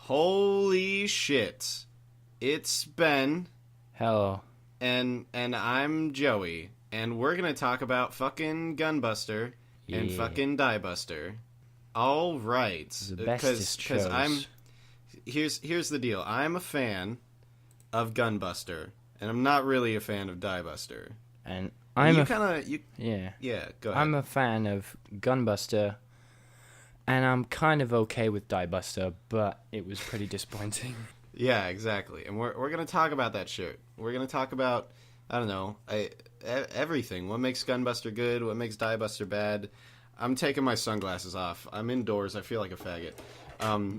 Holy shit. It's Ben. Hello. And I'm Joey. And we're gonna talk about fucking Gunbuster and fucking Diebuster. All right. The bestest shows. Here's the deal. I'm a fan of Gunbuster, and I'm not really a fan of Diebuster. And Go ahead. I'm a fan of Gunbuster, and I'm kind of okay with Diebuster, but it was pretty disappointing. Yeah, exactly. And we're gonna talk about that shit. We're gonna talk about, I don't know, everything. What makes Gunbuster good? What makes Diebuster bad? I'm taking my sunglasses off. I'm indoors. I feel like a faggot.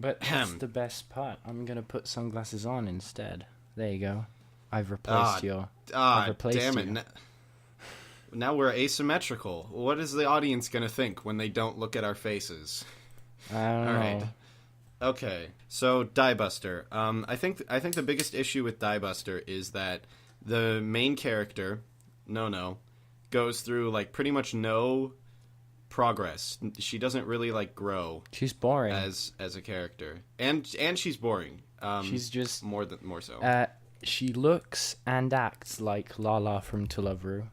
But that's the best part. I'm gonna put sunglasses on instead. There you go. I've replaced you. Damn it. Now we're asymmetrical. What is the audience gonna think when they don't look at our faces? I don't know. All right. Okay, so Diebuster. I think the biggest issue with Diebuster is that the main character, No, goes through like pretty much no progress. She doesn't really like grow. She's boring as a character, and she's boring. She's just more so. She looks and acts like Lala from To Love Ru.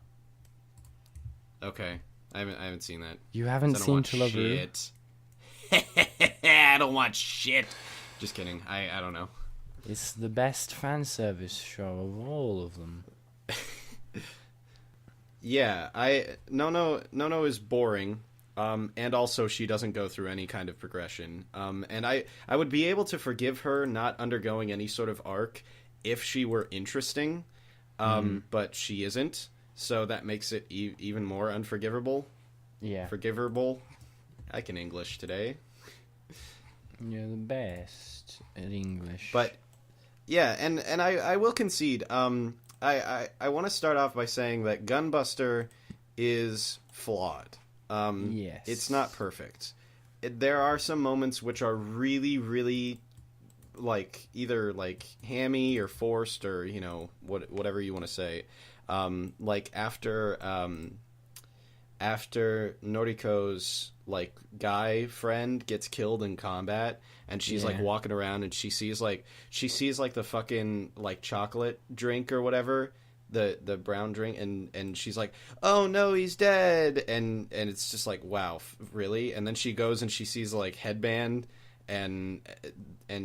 Okay, I haven't seen that. You haven't seen To Love Ru? I don't want shit. Just kidding. I don't know. It's the best fan service show of all of them. Yeah, No is boring. And also she doesn't go through any kind of progression. And I would be able to forgive her not undergoing any sort of arc if she were interesting. But she isn't. So that makes it even more unforgivable. Yeah. Forgivable. I can English today. You're the best at English. But yeah, and I will concede. I want to start off by saying that Gunbuster is flawed. Yes. It's not perfect. There are some moments which are really, really like either like hammy or forced or whatever you want to say. Like after Noriko's like guy friend gets killed in combat and she's like walking around and she sees like the fucking like chocolate drink or whatever, the brown drink, and she's like, oh no, he's dead, and it's just like, wow, really? And then she goes and she sees like headband and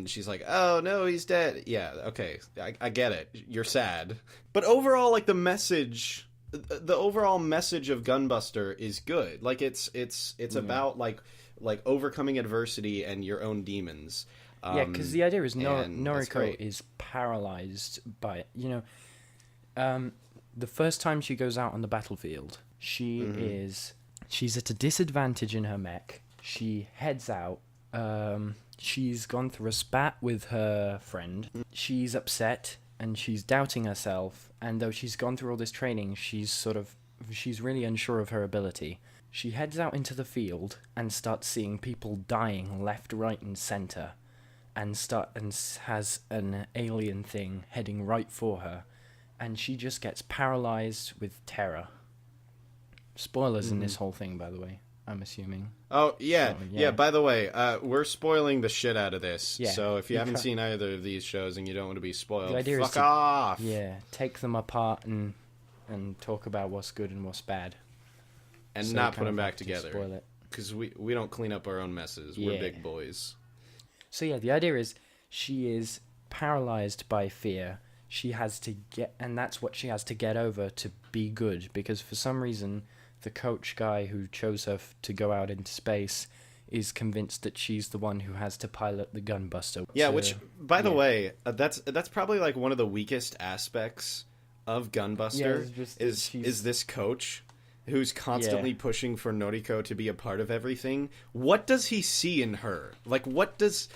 she's like, oh no, he's dead. Yeah, okay, I get it, you're sad, but overall, like the overall message of Gunbuster is good. Like it's about like overcoming adversity and your own demons. Yeah, because the idea is Noriko is paralyzed by the first time she goes out on the battlefield, she's at a disadvantage in her mech. She heads out. She's gone through a spat with her friend. She's upset and she's doubting herself. And though she's gone through all this training, she's really unsure of her ability. She heads out into the field and starts seeing people dying left, right, and center, and has an alien thing heading right for her. And she just gets paralyzed with terror. Spoilers in this whole thing, by the way, I'm assuming. Oh, yeah. Yeah, by the way, we're spoiling the shit out of this. Yeah, so if you haven't seen either of these shows and you don't want to be spoiled, fuck is off! Yeah, take them apart and talk about what's good and what's bad. And so not put them back spoil together. it. Because we don't clean up our own messes. We're big boys. So yeah, the idea is she is paralyzed by fear. And that's what she has to get over to be good, because for some reason the coach guy who chose her to go out into space is convinced that she's the one who has to pilot the Gunbuster. Yeah, which, by the way, that's probably like one of the weakest aspects of Gunbuster is this coach who's constantly pushing for Noriko to be a part of everything. What does he see in her? Like, what does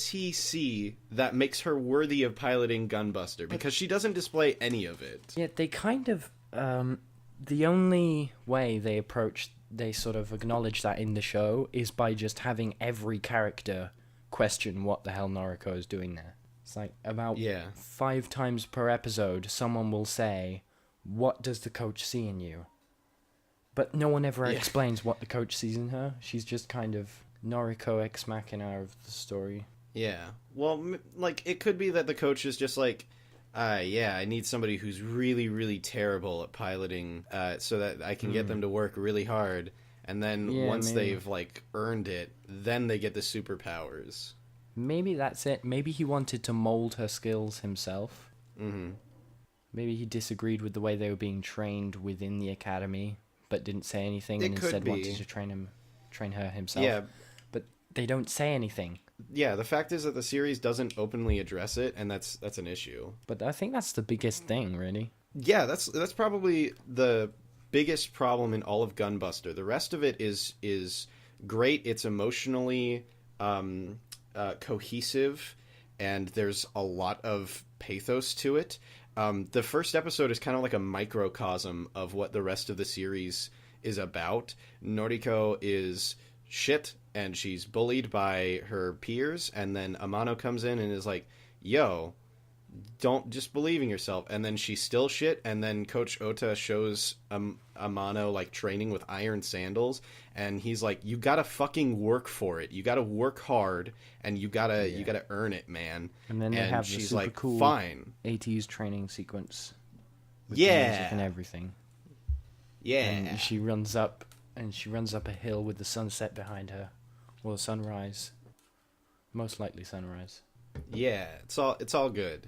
he see that makes her worthy of piloting Gunbuster? Because she doesn't display any of it. Yeah, they kind of... the only way they sort of acknowledge that in the show is by just having every character question what the hell Noriko is doing there. It's like about 5 times per episode, someone will say, what does the coach see in you? But no one ever explains what the coach sees in her. She's just kind of Noriko ex machina of the story. Yeah. Well, like, it could be that the coach is just like, yeah, I need somebody who's really, really terrible at piloting, so that I can get them to work really hard. And then Yeah, once maybe. they've, like, earned it, then they get the superpowers. Maybe that's it. Maybe he wanted to mold her skills himself. Mm-hmm. Maybe he disagreed with the way they were being trained within the academy, but didn't say anything, and It could instead wanted be. to train her himself. Yeah. But they don't say anything. Yeah, the fact is that the series doesn't openly address it, and that's an issue. But I think that's the biggest thing, really. Yeah, that's probably the biggest problem in all of Gunbuster. The rest of it is great. It's emotionally cohesive, and there's a lot of pathos to it. The first episode is kind of like a microcosm of what the rest of the series is about. Noriko is shit, and she's bullied by her peers, and then Amano comes in and is like, yo, don't just believe in yourself. And then she's still shit, and then Coach Ota shows Amano like training with iron sandals, and he's like, you gotta fucking work for it, you gotta work hard, and you gotta earn it, man. And then they have the she's super like, cool fine. 80s training sequence with Yeah. music and everything. Yeah. And she runs up a hill with the sunset behind her, or sunrise, most likely sunrise. Yeah, it's all good.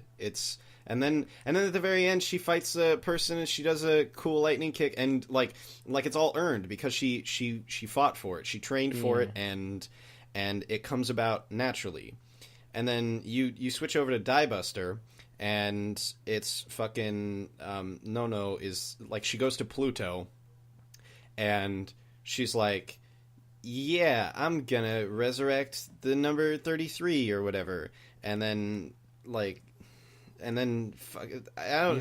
And then at the very end she fights a person and she does a cool lightning kick, and like it's all earned because she fought for it. She trained for it, and it comes about naturally. And then you switch over to Diebuster, and it's fucking no is like, she goes to Pluto, and she's like, yeah, I'm gonna resurrect the number 33 or whatever. And then, like, I don't,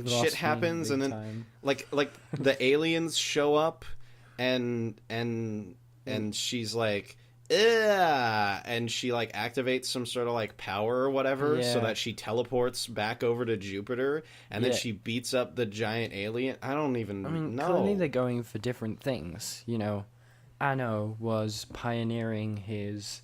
shit happens, and then, time. like, the aliens show up, and she's like, ugh, and she, like, activates some sort of, like, power or whatever, so that she teleports back over to Jupiter, and then she beats up the giant alien. I don't even know. Clearly they're going for different things, you know. Anno was pioneering his,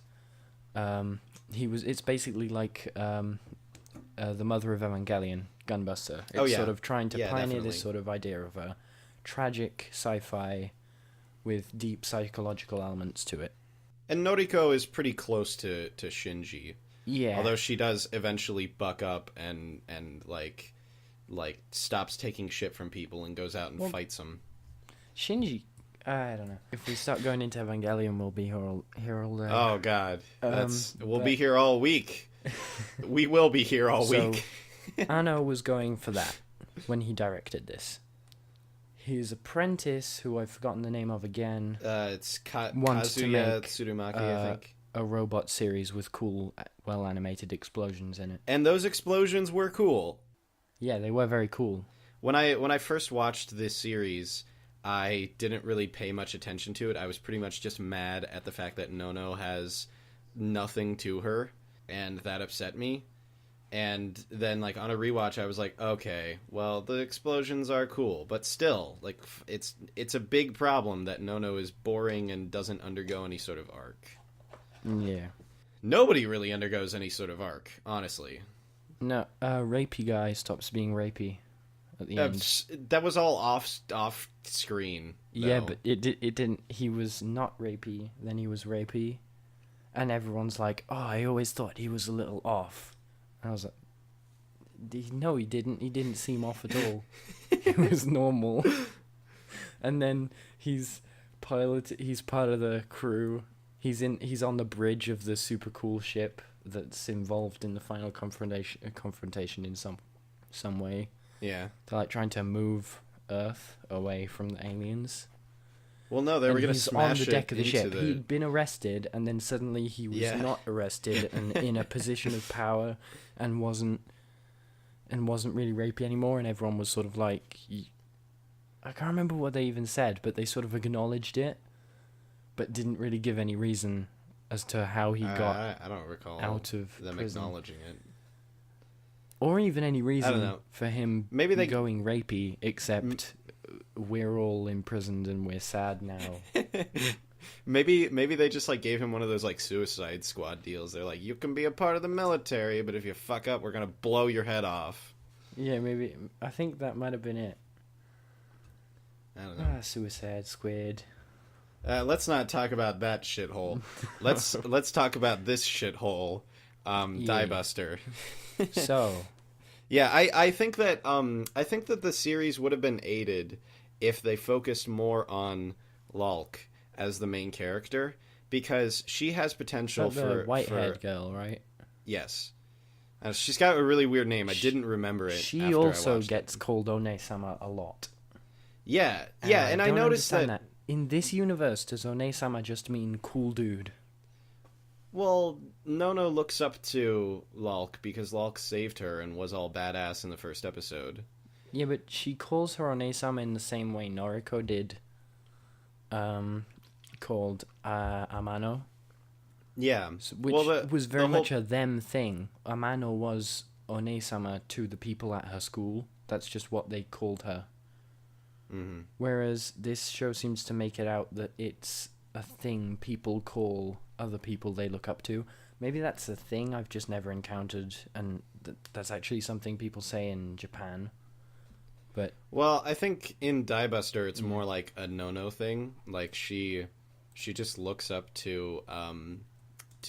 it's basically like, the mother of Evangelion, Gunbuster. It's sort of trying to pioneer this sort of idea of a tragic sci-fi with deep psychological elements to it. And Noriko is pretty close to Shinji. Yeah. Although she does eventually buck up and like stops taking shit from people and goes out and fights them. Shinji, I don't know. If we start going into Evangelion, we'll be here all day. Oh god, we'll be here all week. We will be here all week. Anno was going for that when he directed this. His apprentice, who I've forgotten the name of again, It's wants to Kazuya make Tsurumaki, I think. a robot series with cool, well-animated explosions in it. And those explosions were cool. Yeah, they were very cool. When I first watched this series, I didn't really pay much attention to it. I was pretty much just mad at the fact that Nono has nothing to her, and that upset me. And then, like, on a rewatch, I was like, okay, well, the explosions are cool, but still, like, it's a big problem that Nono is boring and doesn't undergo any sort of arc. Yeah. Nobody really undergoes any sort of arc, honestly. No, rapey guy stops being rapey at the end. That was all off screen. Though. Yeah, but it didn't. He was not rapey, then he was rapey, and everyone's like, "Oh, I always thought he was a little off." And I was like, "No, he didn't. He didn't seem off at all. He was normal." And then he's part of the crew. He's on the bridge of the super cool ship that's involved in the final confrontation in some way. Yeah. They're like trying to move Earth away from the aliens. Well, no, they were going to smash on the deck of the ship. The... He'd been arrested, and then suddenly he was not arrested and in a position of power, and wasn't really rapey anymore. And everyone was sort of like, I can't remember what they even said, but they sort of acknowledged it, but didn't really give any reason as to how he got. I don't recall out of them prison. Acknowledging it. Or even any reason know. for him Maybe they going rapey, except we're all imprisoned and we're sad now. Maybe they just like gave him one of those like Suicide Squad deals. They're like, you can be a part of the military, but if you fuck up, we're gonna blow your head off. Yeah, maybe. I think that might have been it. I don't know. Suicide Squid. Let's not talk about that shithole. Let's talk about this shithole, Diebuster. So, yeah, I think that the series would have been aided if they focused more on Lulk as the main character, because she has potential the white-haired girl, right? Yes. She's got a really weird name. I didn't remember it. She also gets called One-sama a lot. Yeah, and I noticed that in this universe, does One-sama just mean cool dude? Well, Nono looks up to Lulk because Lulk saved her and was all badass in the first episode. Yeah, but she calls her One-sama in the same way Noriko did. Called Amano. Yeah. Which was very much a them thing. Amano was One-sama to the people at her school. That's just what they called her. Mm-hmm. Whereas this show seems to make it out that it's a thing people call other people they look up to. Maybe that's a thing I've just never encountered, and that's actually something people say in Japan. But well, I think in Diebuster it's more like a Nono thing. Like she just looks up to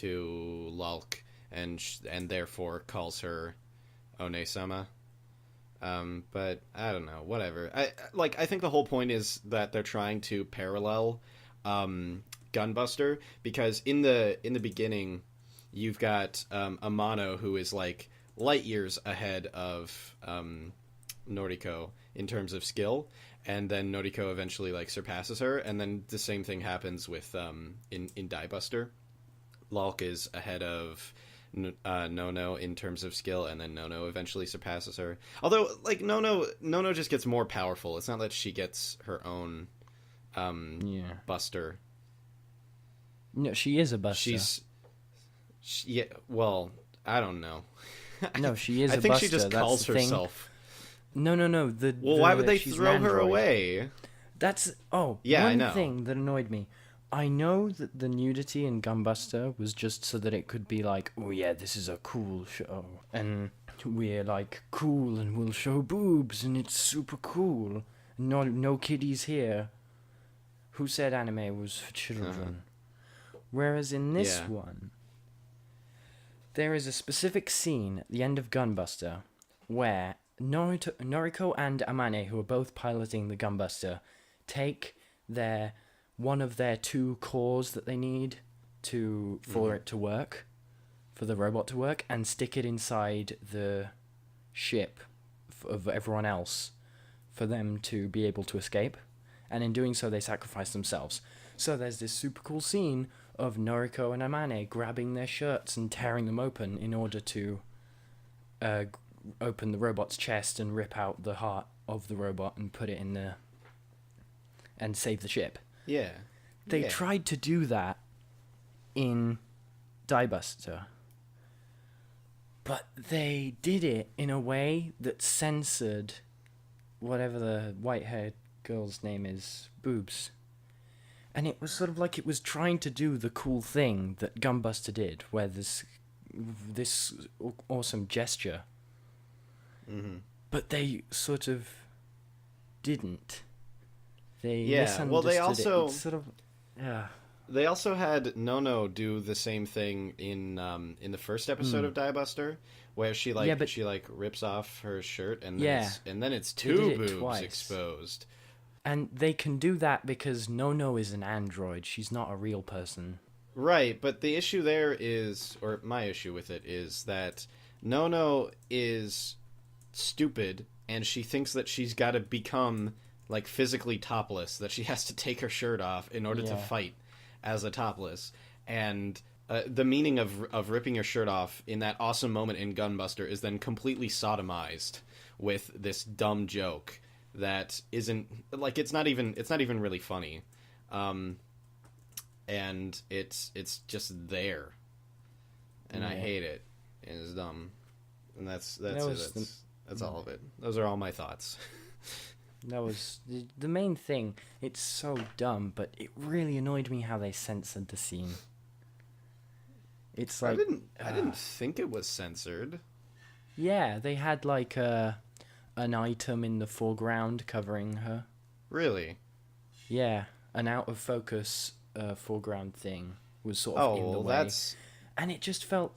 Lulk and therefore calls her One-sama. But I don't know, whatever. I think the whole point is that they're trying to parallel Gunbuster, because in the beginning you've got Amano, who is like light years ahead of Noriko in terms of skill, and then Noriko eventually like surpasses her, and then the same thing happens with in Diebuster. Lulk is ahead of Nono in terms of skill, and then Nono eventually surpasses her. Although, like, Nono just gets more powerful. It's not that she gets her own buster. No, she is a buster. Yeah, well, I don't know. No, she is I a think buster. she just calls herself. No. Why would they throw her away? That's I know. Thing that annoyed me. I know that the nudity in Gunbuster was just so that it could be like, oh yeah, this is a cool show, and we're like cool, and we'll show boobs, and it's super cool. No kiddies here. Who said anime was for children? Whereas in this one, there is a specific scene at the end of Gunbuster where Noriko and Amane, who are both piloting the Gunbuster, take one of their two cores that they need for it to work, for the robot to work, and stick it inside the ship of everyone else for them to be able to escape. And in doing so, they sacrifice themselves. So there's this super cool scene of Noriko and Amane grabbing their shirts and tearing them open in order to open the robot's chest and rip out the heart of the robot and put it in there and save the ship. Yeah. They tried to do that in Diebuster, but they did it in a way that censored whatever the white-haired girl's name is, boobs. And it was sort of like it was trying to do the cool thing that Gunbuster did, where this awesome gesture. Mm-hmm. But they sort of didn't. They they also it. It's sort of They also had Nono do the same thing in the first episode of Diebuster, where she rips off her shirt and then it's two boobs exposed. And they can do that because Nono is an android. She's not a real person. Right, but the issue there is, or my issue with it is that Nono is stupid and she thinks that she's got to become like physically topless, that she has to take her shirt off in order to fight as a topless. And the meaning of ripping your shirt off in that awesome moment in Gunbuster is then completely sodomized with this dumb joke that isn't like it's not even really funny, and it's just there, and I hate it. It's dumb, and that's all of it. Those are all my thoughts. That was the main thing. It's so dumb, but it really annoyed me how they censored the scene. It's like I didn't think it was censored. yeah, they had like an item in the foreground covering her. Really? Yeah, an out of focus foreground thing was sort of in the way. That's... And it just felt,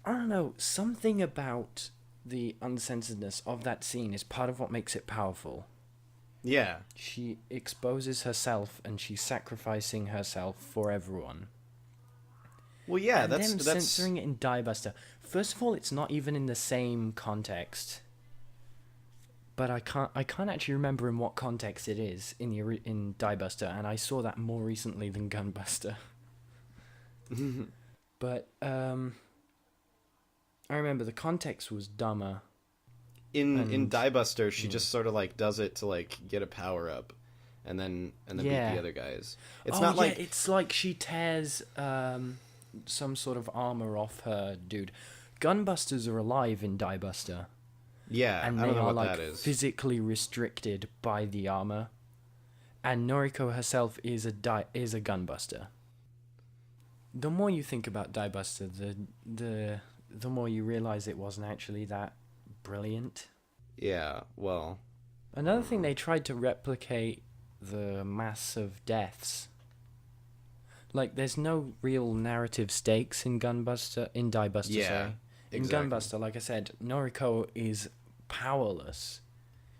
I don't know, something about the uncensoredness of that scene is part of what makes it powerful. Yeah. She exposes herself and she's sacrificing herself for everyone. Well, yeah, and that's them censoring it in Diebuster. First of all, it's not even in the same context. But I can't actually remember in what context it is in Diebuster, and I saw that more recently than Gunbuster. But I remember the context was dumber. In Diebuster, she just sort of like does it to like get a power up, and then beat the other guys. It's not like it's like she tears some sort of armor off her dude. Gunbusters are alive in Diebuster. Yeah, and I don't they know are what like that is. physically restricted by the armor. And Noriko herself is a gunbuster. The more you think about Diebuster, the more you realize it wasn't actually that brilliant. Yeah, well, Another thing, they tried to replicate the mass of deaths. Like, there's no real narrative stakes in Diebuster, yeah, sorry. In exactly. Gunbuster, like I said, Noriko is powerless.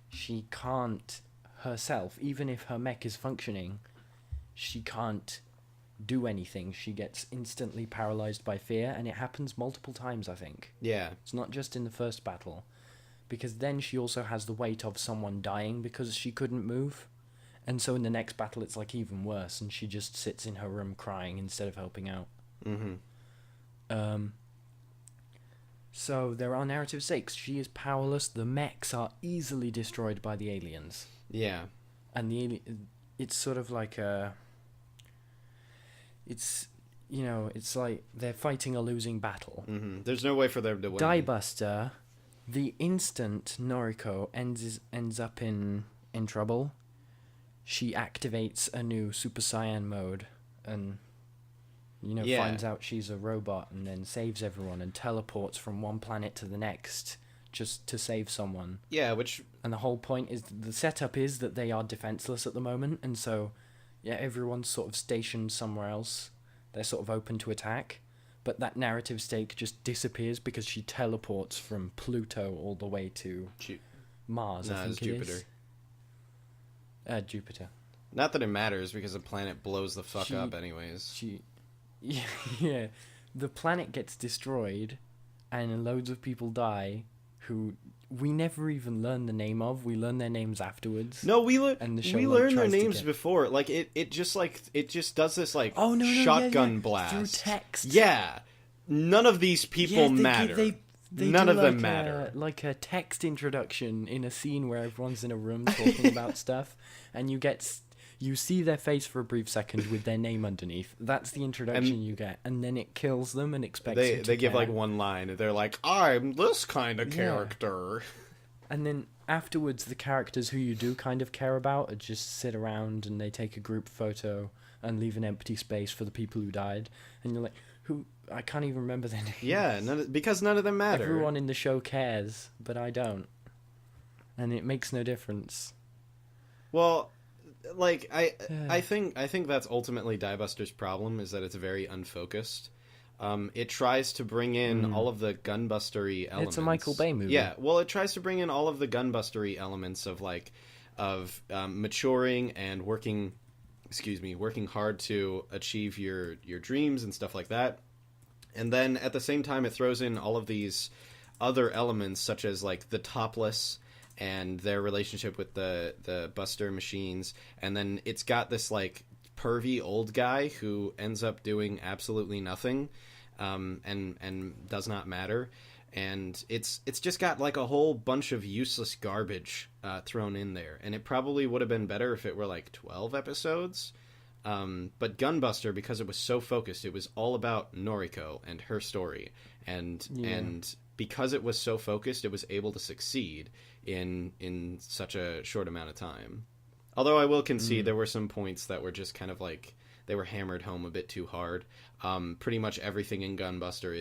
She can't herself, even if her mech is functioning, she can't do anything. She gets instantly paralyzed by fear, and it happens multiple times, I think. Yeah. It's not just in the first battle. Because then she also has the weight of someone dying because she couldn't move. And so in the next battle, it's like even worse, and she just sits in her room crying instead of helping out. Mm-hmm. So there are narrative stakes. She is powerless. The mechs are easily destroyed by the aliens. Yeah. And it's sort of like it's like they're fighting a losing battle. Mm-hmm. There's no way for them to win. Diebuster, the instant Noriko ends up in trouble, she activates a new Super Saiyan mode and finds out she's a robot and then saves everyone and teleports from one planet to the next just to save someone. Yeah, and the whole point is the setup is that they are defenseless at the moment, and so everyone's sort of stationed somewhere else. They're sort of open to attack, but that narrative stake just disappears because she teleports from Pluto all the way to Mars. I think it's Jupiter. Jupiter. Not that it matters because the planet blows the fuck up anyways. Yeah, the planet gets destroyed, and loads of people die, who we never even learn the name of. We learn their names afterwards. No, we learn their names before. Like it just does this like shotgun blast through text. Yeah, none of these people matter. None of them matter. Like a text introduction in a scene where everyone's in a room talking about stuff, and you see their face for a brief second with their name underneath. That's the introduction you get, and then it kills them and expects you to they give care. like one line, and they're like, "I'm this kind of character." And then afterwards, the characters who you do kind of care about just sit around and they take a group photo and leave an empty space for the people who died, and you're like, who? I can't even remember their names. Yeah, because none of them matter. Everyone in the show cares, but I don't, and it makes no difference. Well, like I think that's ultimately Diebuster's problem, is that it's very unfocused. It tries to bring in all of the gunbustery elements. It's a Michael Bay movie. Yeah, well, it tries to bring in all of the gunbustery elements of maturing and working hard to achieve your dreams and stuff like that. And then at the same time, it throws in all of these other elements, such as like the Topless and their relationship with the Buster machines. And then it's got this like pervy old guy who ends up doing absolutely nothing, and does not matter. And it's just got like a whole bunch of useless garbage thrown in there. And it probably would have been better if it were like 12 episodes. But Gunbuster, because it was so focused, it was all about Noriko and her story, and because it was so focused, it was able to succeed in such a short amount of time. Although I will concede there were some points that were just kind of like they were hammered home a bit too hard. Pretty much everything in Gunbuster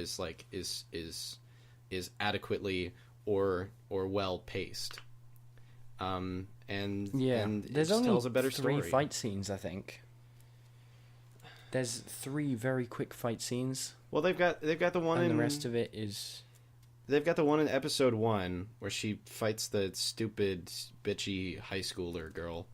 is adequately or well paced. And there's it only tells a better three story. fight scenes, I think. There's 3 very quick fight scenes. Well, they've got the one and in the rest of it is. They've got the one in episode 1 where she fights the stupid bitchy high schooler girl.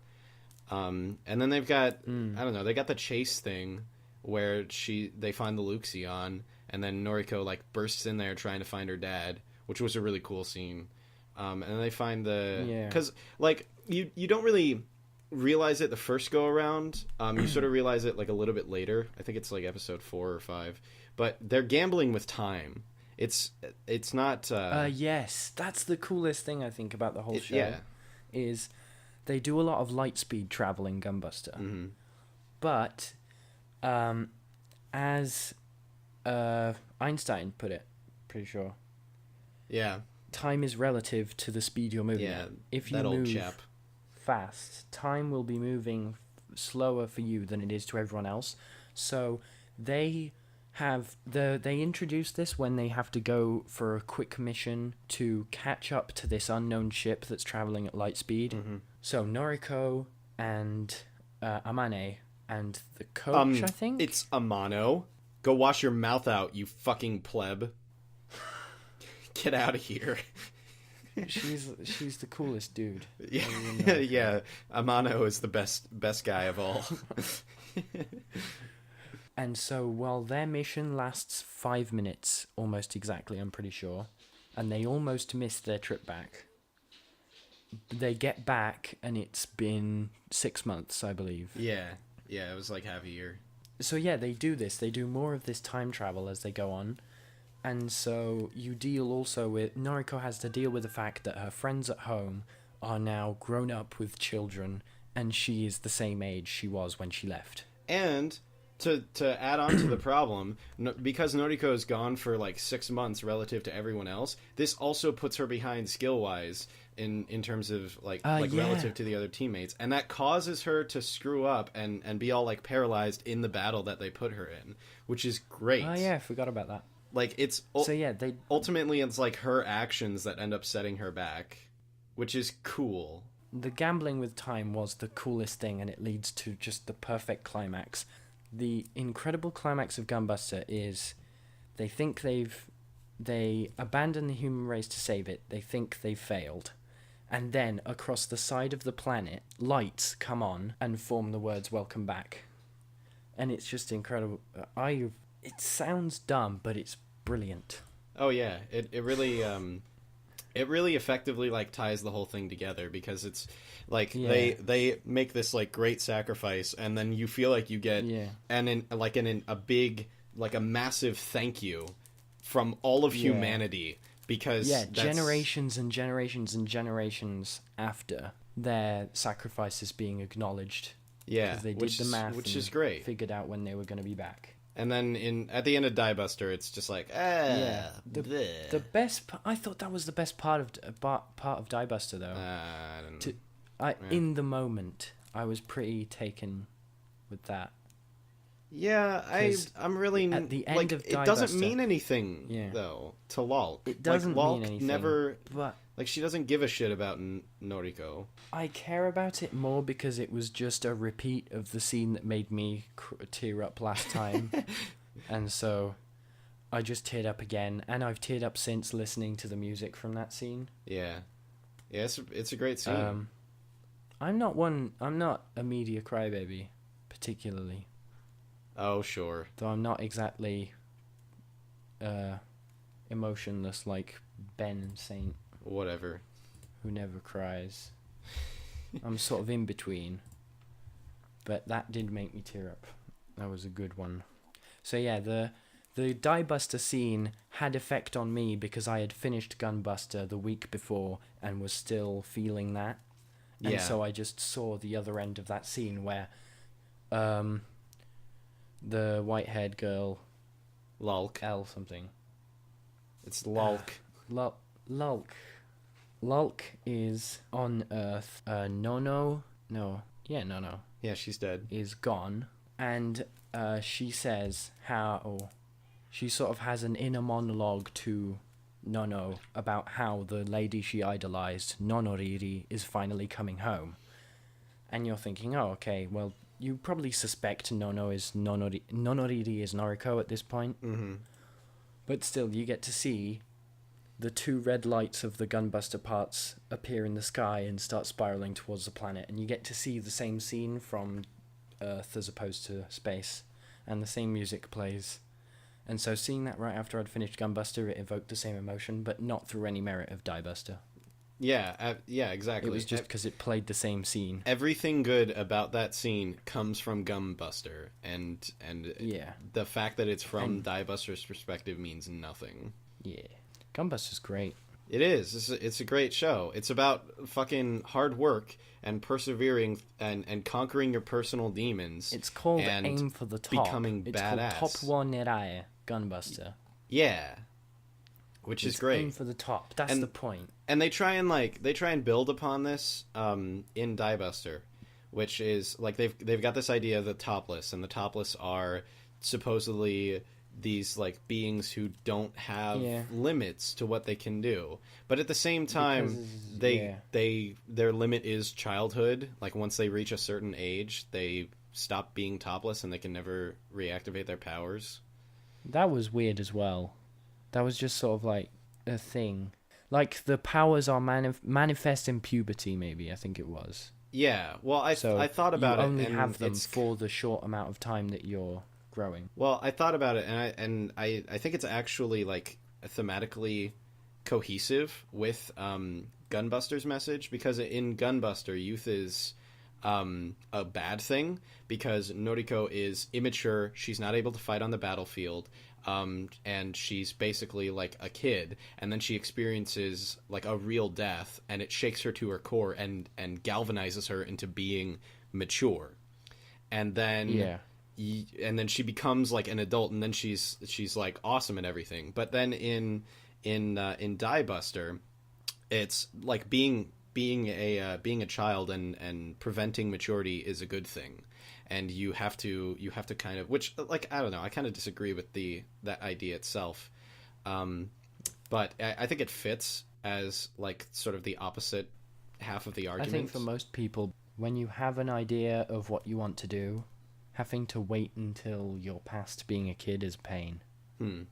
And then they've got I don't know, they got the chase thing where they find the Luxion, and then Noriko like bursts in there trying to find her dad, which was a really cool scene. And then they find because like you don't really realize it the first go around. You sort of realize it like a little bit later. I think it's like episode 4 or 5. But they're gambling with time. It's not. Yes, that's the coolest thing I think about the whole show. Yeah. Is they do a lot of light speed travel in Gunbuster, but as Einstein put it, pretty sure. Yeah. Time is relative to the speed you're moving. Yeah. If you that old move chap. fast, time will be moving slower for you than it is to everyone else. So they introduce this when they have to go for a quick mission to catch up to this unknown ship that's traveling at light speed. So Noriko and Amane and the coach, I think. It's Amano. Go wash your mouth out, you fucking pleb. Get out of here. She's the coolest dude. Yeah, yeah. Amano is the best guy of all. And so while their mission lasts 5 minutes, almost exactly, I'm pretty sure, and they almost missed their trip back, they get back and it's been 6 months, I believe. Yeah, it was like half a year. So yeah, they do this. They do more of this time travel as they go on. And so you deal also with... Noriko has to deal with the fact that her friends at home are now grown up with children, and she is the same age she was when she left. And to add on to the problem, because Noriko is gone for like 6 months relative to everyone else, this also puts her behind skill-wise in terms of relative to the other teammates. And that causes her to screw up and be all like paralyzed in the battle that they put her in, which is great. Oh yeah, I forgot about that. Like, it's... ultimately, it's, like, her actions that end up setting her back, which is cool. The gambling with time was the coolest thing, and it leads to just the perfect climax. The incredible climax of Gunbuster is they think they abandon the human race to save it. They think they've failed. And then, across the side of the planet, lights come on and form the words, "Welcome back." And it's just incredible. It sounds dumb, but it's brilliant. Oh yeah, it really effectively like ties the whole thing together, because it's like they make this like great sacrifice, and then you feel like you get a massive thank you from all of humanity, because generations and generations and generations after their sacrifice is being acknowledged. Yeah, because they did the math, which is great. Figured out when they were going to be back. And then at the end of Diebuster, it's just like, the best. I thought that was the best part of Diebuster, though. I don't know. In the moment, I was pretty taken with that. Yeah, I'm really at the end of Diebuster, it doesn't mean anything though to Lolk. It doesn't mean anything. Never, but like, she doesn't give a shit about Noriko. I care about it more because it was just a repeat of the scene that made me tear up last time. And so I just teared up again, and I've teared up since listening to the music from that scene. Yeah, it's a great scene. I'm not a media crybaby, particularly. Oh, sure. Though I'm not exactly emotionless like Ben and Saint. Whatever. Who never cries. I'm sort of in between. But that did make me tear up. That was a good one. So yeah, the Diebuster scene had effect on me because I had finished Gunbuster the week before and was still feeling that. And so I just saw the other end of that scene where the white-haired girl, Lulk. L something. It's Lulk. Lulk. Lulk is on Earth. Nono. No. Yeah, Nono. Yeah, she's dead. Is gone. And she says how... She sort of has an inner monologue to Nono about how the lady she idolized, Nonoriri, is finally coming home. And you're thinking, oh, okay, well, you probably suspect Nonoriri is Noriko at this point. Mm-hmm. But still, you get to see the two red lights of the Gunbuster parts appear in the sky and start spiraling towards the planet. And you get to see the same scene from Earth as opposed to space. And the same music plays. And so seeing that right after I'd finished Gunbuster, it evoked the same emotion, but not through any merit of Diebuster. Yeah, exactly. It was just because it played the same scene. Everything good about that scene comes from Gunbuster, and yeah, the fact that it's from Diebuster's perspective means nothing. Yeah, Gunbuster's great. It is. It's a great show. It's about fucking hard work and persevering and conquering your personal demons. It's called Aim for the Top. Becoming it's badass. It's called Top One Nerae Gunbuster. Yeah. Which is great. Aim for the top. That's the point. And they try and build upon this in Diebuster, which is like they've got this idea of the topless, and the topless are supposedly these like beings who don't have limits to what they can do. But at the same time, their limit is childhood. Like once they reach a certain age, they stop being topless and they can never reactivate their powers. That was weird as well. That was just sort of like a thing. Like the powers are manifest in puberty, maybe, I think it was. Yeah, well, I thought about it. You only have them for the short amount of time that you're growing. Well, I thought about it, and I think it's actually like thematically cohesive with Gunbuster's message, because in Gunbuster, youth is a bad thing because Noriko is immature. She's not able to fight on the battlefield. And she's basically like a kid, and then she experiences like a real death, and it shakes her to her core and galvanizes her into being mature. And then and then she becomes like an adult, and then she's like awesome and everything. But then in Diebuster, it's like being a child and preventing maturity is a good thing. And you have to kind of, which, like, I don't know, I kind of disagree with that idea itself, but I think it fits as like sort of the opposite half of the argument. I think for most people, when you have an idea of what you want to do, having to wait until you're past being a kid is pain.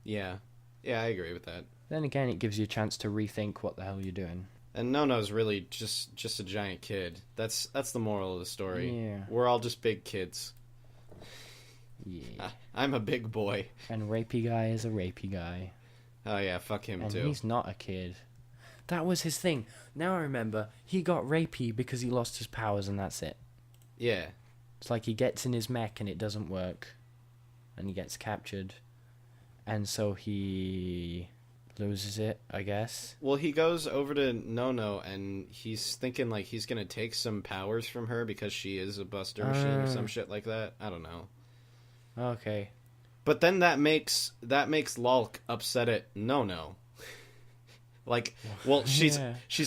Yeah, I agree with that. Then again, it gives you a chance to rethink what the hell you're doing. And Nono's really just a giant kid. That's the moral of the story. Yeah. We're all just big kids. Yeah. I'm a big boy. And rapey guy is a rapey guy. Oh yeah, fuck him too. And he's not a kid. That was his thing. Now I remember, he got rapey because he lost his powers and that's it. Yeah. It's like he gets in his mech and it doesn't work. And he gets captured. And so he loses it, I guess. Well, he goes over to Nono and he's thinking like he's gonna take some powers from her because she is a buster machine or some shit like that. I don't know. Okay. But then that makes Lulk upset at Nono. Like, well, she's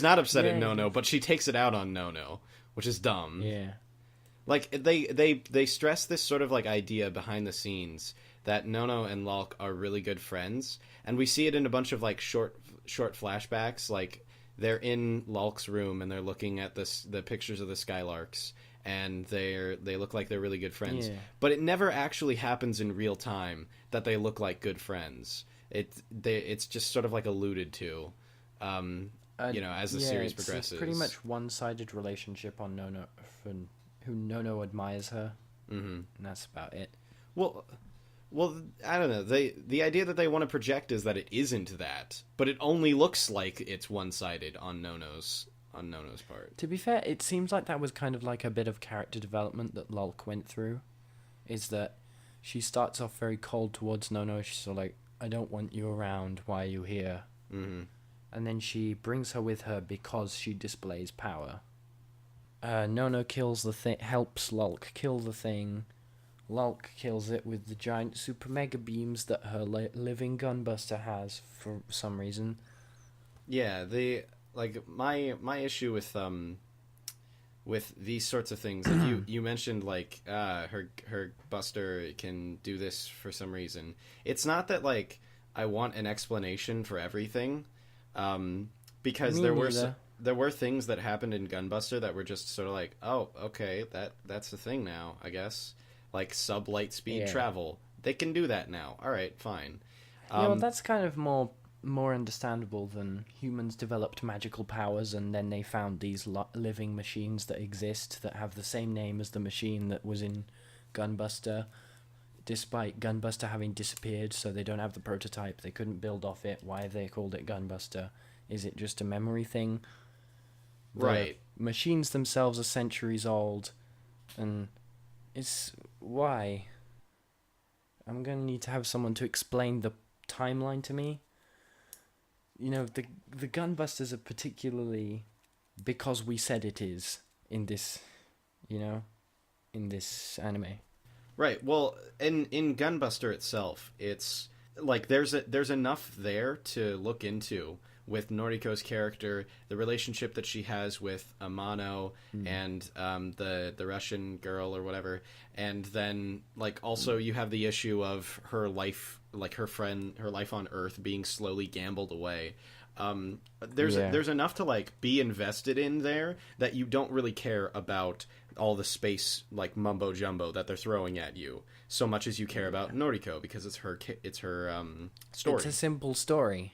not upset at Nono, but she takes it out on Nono, which is dumb. Yeah. Like they stress this sort of like idea behind the scenes that Nono and Lulk are really good friends, and we see it in a bunch of like short flashbacks. Like they're in Lulk's room and they're looking at the pictures of the Skylarks, and they look like they're really good friends. Yeah. But it never actually happens in real time that they look like good friends. It's just sort of like alluded to, as the series progresses. It's pretty much one-sided relationship on Nono, who Nono admires her, and that's about it. Well, I don't know. The idea that they want to project is that it isn't that, but it only looks like it's one-sided on Nono's part. To be fair, it seems like that was kind of like a bit of character development that Lulk went through. Is that she starts off very cold towards Nono. She's sort of like, I don't want you around. Why are you here? Mm-hmm. And then she brings her with her because she displays power. Nono kills the thing, helps Lulk kill the thing, Lulk kills it with the giant super mega beams that her living Gunbuster has for some reason. Yeah, my issue with these sorts of things, like you mentioned, like her Buster can do this for some reason. It's not that like I want an explanation for everything, because Me there were things that happened in Gunbuster that were just sort of like, oh, okay, that's the thing now, I guess. Like sub-light speed travel, they can do that now. All right, fine. Yeah, well, that's kind of more understandable than humans developed magical powers and then they found these living machines that exist that have the same name as the machine that was in Gunbuster, despite Gunbuster having disappeared, so they don't have the prototype. They couldn't build off it. Why have they called it Gunbuster? Is it just a memory thing? Right. Machines themselves are centuries old, and it's why. I'm going to need to have someone to explain the timeline to me. You know, the Gunbusters are particularly because we said it is in this, in this anime. Right. Well, in Gunbuster itself, it's like there's enough there to look into with Noriko's character, the relationship that she has with Amano and the Russian girl or whatever, and then like also you have the issue of her life, like her life on Earth being slowly gambled away. There's enough to like be invested in there that you don't really care about all the space like mumbo jumbo that they're throwing at you so much as you care about Noriko, because it's her story. It's a simple story,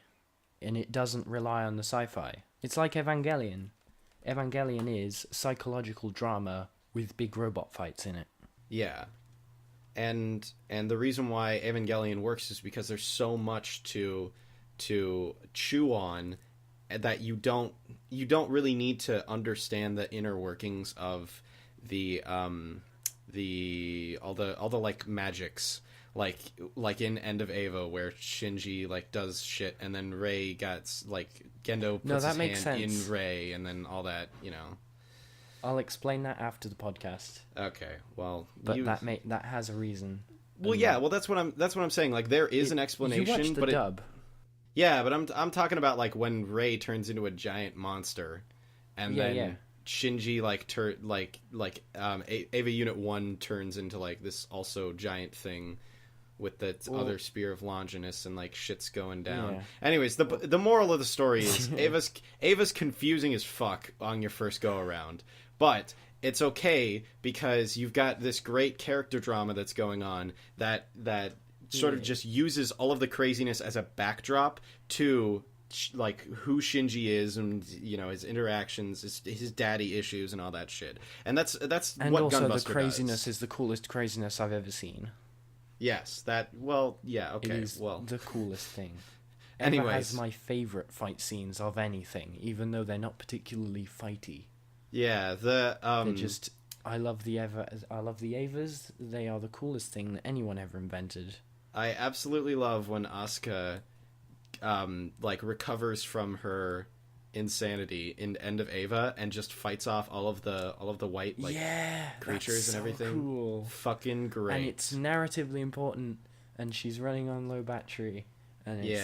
and it doesn't rely on the sci-fi. It's like Evangelion. Evangelion is psychological drama with big robot fights in it. Yeah. And the reason why Evangelion works is because there's so much to chew on that you don't really need to understand the inner workings of the all the like magics, like in End of Eva where Shinji like does shit and then Rei got like Gendo puts his hand in Rei and then all that, I'll explain that after the podcast. Okay, well, but that has a reason. Well, yeah, well that's what I'm saying. Like there is an explanation, you watched the dub. Yeah, but I'm talking about like when Rei turns into a giant monster, and then Shinji Ava Unit 1 turns into like this also giant thing with the other Spear of Longinus and like shit's going down. Yeah. Anyways, the moral of the story is Ava's confusing as fuck on your first go around, but it's okay because you've got this great character drama that's going on that sort of just uses all of the craziness as a backdrop to like who Shinji is and his interactions, his daddy issues and all that shit. And that's and what also Gunbuster the craziness does. Is the coolest craziness I've ever seen. Yes, okay. It is the coolest thing. Anyways, Eva has my favorite fight scenes of anything, even though they're not particularly fighty. Yeah, they're just I love the Avas. They are the coolest thing that anyone ever invented. I absolutely love when Asuka like recovers from her insanity in End of Eva and just fights off all of the white creatures and everything. Cool. Fucking great. And it's narratively important, and she's running on low battery, and it's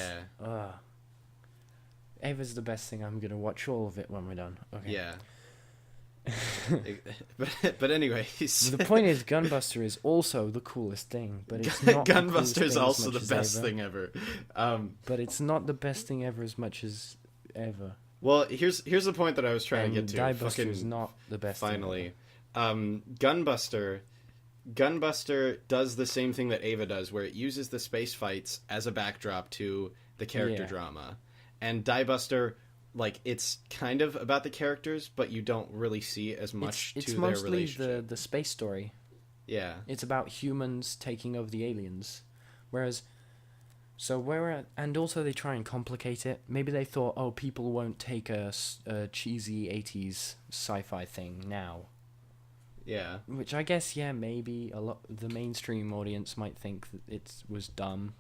Ava's the best thing. I'm gonna watch all of it when we're done. Okay. Yeah. but anyways, the point is Gunbuster is also the coolest thing, but it's not Gunbuster is also the best thing ever. But it's not the best thing ever as much as ever. Well, here's the point that I was trying to get to. Diebuster is not the best. Finally, Gunbuster does the same thing that Ava does, where it uses the space fights as a backdrop to the character drama, and Diebuster. Like, it's kind of about the characters, but you don't really see as much to their relationship. It's mostly the space story. Yeah. It's about humans taking over the aliens. Whereas... and also they try and complicate it. Maybe they thought, people won't take a cheesy 80s sci-fi thing now. Yeah. Which I guess, maybe the mainstream audience might think that it was dumb.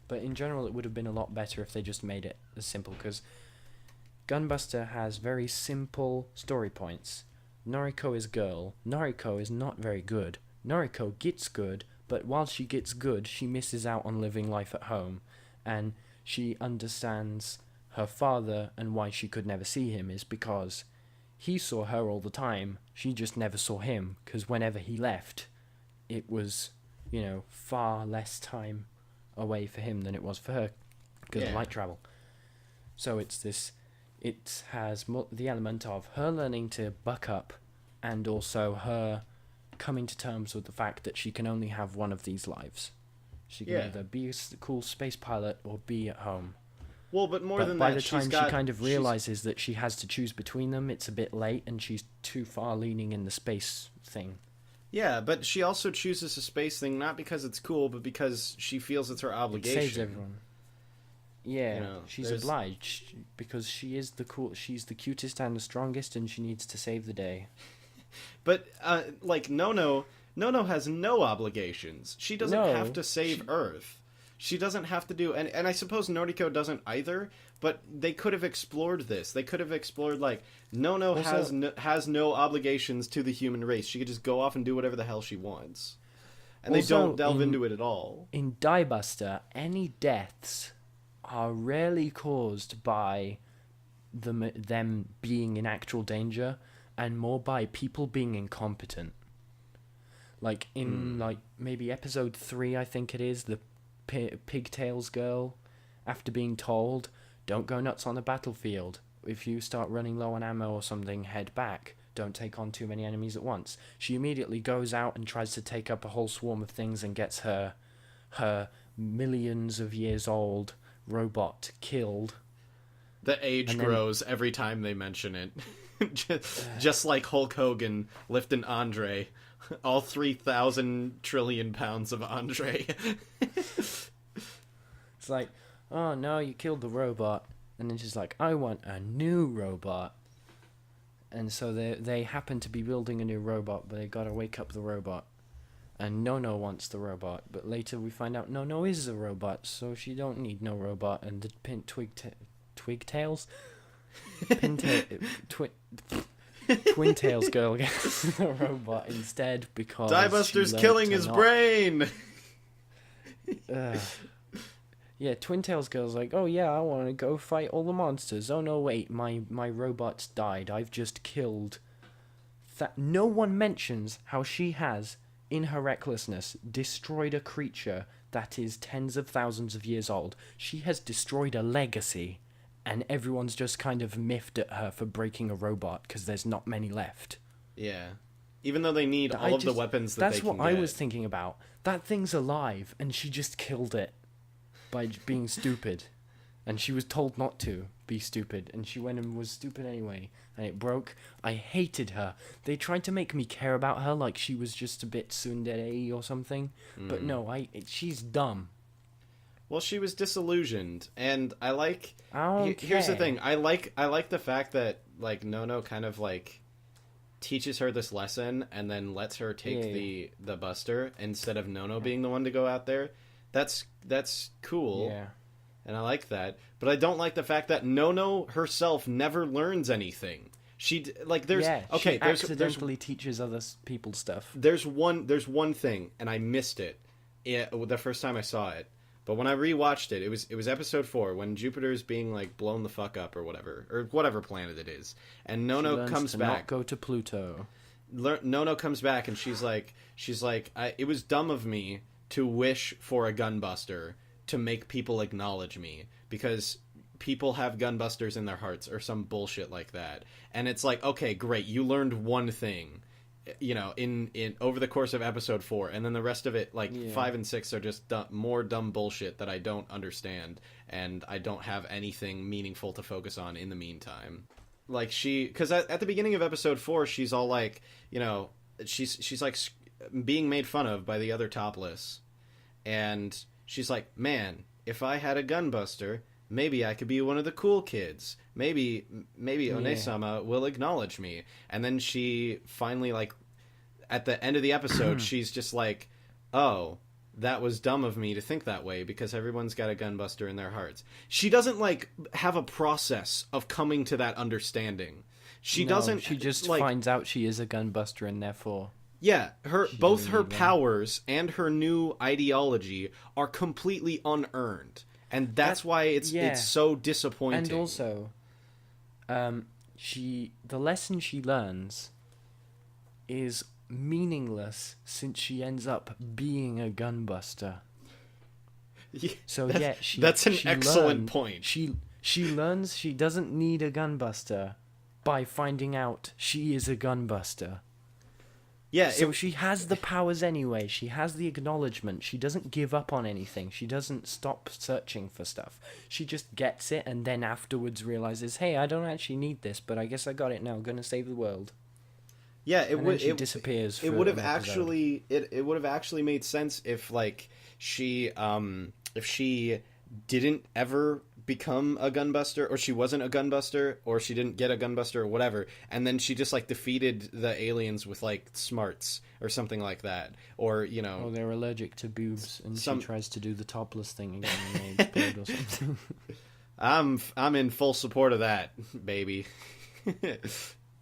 But in general, it would have been a lot better if they just made it as simple, because... Gunbuster has very simple story points. Noriko is girl. Noriko is not very good. Noriko gets good, But while she gets good, she misses out on living life at home, and she understands her father and why she could never see him is because he saw her all the time. She just never saw him, because whenever he left, it was, far less time away for him than it was for her because of light travel. So it has the element of her learning to buck up, and also her coming to terms with the fact that she can only have one of these lives. She can either be a cool space pilot or be at home. Well, but by the time she kind of realizes that she has to choose between them, it's a bit late, and she's too far leaning in the space thing. Yeah, but she also chooses a space thing not because it's cool, but because she feels it's her obligation. It saves everyone. Yeah, she's obliged because she's the cutest and the strongest, and she needs to save the day. But Nono has no obligations. She doesn't have to save Earth. She doesn't have to do, and I suppose Noriko doesn't either, but they could have explored this. They could have explored, Nono has no obligations to the human race. She could just go off and do whatever the hell she wants. And they don't delve into it at all. In Diebuster, any deaths are rarely caused by them being in actual danger, and more by people being incompetent. Maybe episode 3, I think it is, the Pigtails girl, after being told, don't go nuts on the battlefield. If you start running low on ammo or something, head back. Don't take on too many enemies at once. She immediately goes out and tries to take up a whole swarm of things and gets her millions of years old robot killed. The age grows every time they mention it. just like Hulk Hogan lifting Andre. All 3,000 trillion pounds of Andre. It's like, oh no, you killed the robot. And then she's like, I want a new robot. And so they happen to be building a new robot, but they gotta wake up the robot. And Nono wants the robot, but later we find out Nono is a robot, so she don't need no robot. And the Twigtails? Twin Tails girl gets a robot instead because Diebuster's killing his brain. Yeah, Twin Tails girl's like, oh yeah, I want to go fight all the monsters. Oh no, wait, my robot's died. I've just killed. No one mentions how she has, in her recklessness, destroyed a creature that is tens of thousands of years old. She has destroyed a legacy. And everyone's just kind of miffed at her for breaking a robot because there's not many left. Yeah. Even though they need all of the weapons that they can get. That's what I was thinking about. That thing's alive, and she just killed it by being stupid. And she was told not to be stupid, and she went and was stupid anyway. And it broke. I hated her. They tried to make me care about her like she was just a bit tsundere or something. But no, she's dumb. Well, she was disillusioned, and I like. Okay. Here's the thing: I like the fact that Nono kind of teaches her this lesson, and then lets her take the Buster instead of Nono being the one to go out there. That's cool, and I like that. But I don't like the fact that Nono herself never learns anything. She accidentally teaches other people stuff. There's one thing, and I missed it the first time I saw it. But when I rewatched it, it was episode 4 when Jupiter's being blown the fuck up or whatever planet it is, and Nono comes back. Not go to Pluto. Nono comes back and she's like, it was dumb of me to wish for a Gunbuster to make people acknowledge me because people have Gunbusters in their hearts or some bullshit like that. And it's like, okay, great, you learned one thing. In over the course of episode 4, and then the rest of it 5 and 6 are just more dumb bullshit that I don't understand, and I don't have anything meaningful to focus on in the meantime. Because at the beginning of episode 4, she's all she's being made fun of by the other topless, and she's like, man, if I had a Gunbuster, maybe I could be one of the cool kids. Maybe One-sama will acknowledge me. And then she finally, at the end of the episode, she's just like, oh, that was dumb of me to think that way because everyone's got a Gunbuster in their hearts. She doesn't, have a process of coming to that understanding. She doesn't... She just finds out she is a Gunbuster and therefore... Yeah, both doesn't her need them. powers and her new ideology are completely unearned, and that's why it's so disappointing. And also, the lesson she learns is meaningless since she ends up being a gunbuster. So that's an excellent point. She learns she doesn't need a gunbuster by finding out she is a gunbuster. Yeah, so she has the powers anyway. She has the acknowledgement. She doesn't give up on anything. She doesn't stop searching for stuff. She just gets it and then afterwards realizes, hey, I don't actually need this, but I guess I got it now. I'm gonna save the world. Yeah, it disappears. It would have actually it would have actually made sense if like she didn't ever become a gunbuster, or she wasn't a gunbuster, or she didn't get a gunbuster or whatever, and then she just like defeated the aliens with like smarts or something like that, or you know, oh, they're allergic to boobs, and she tries to do the topless thing again and they explode or something. I'm in full support of that, baby.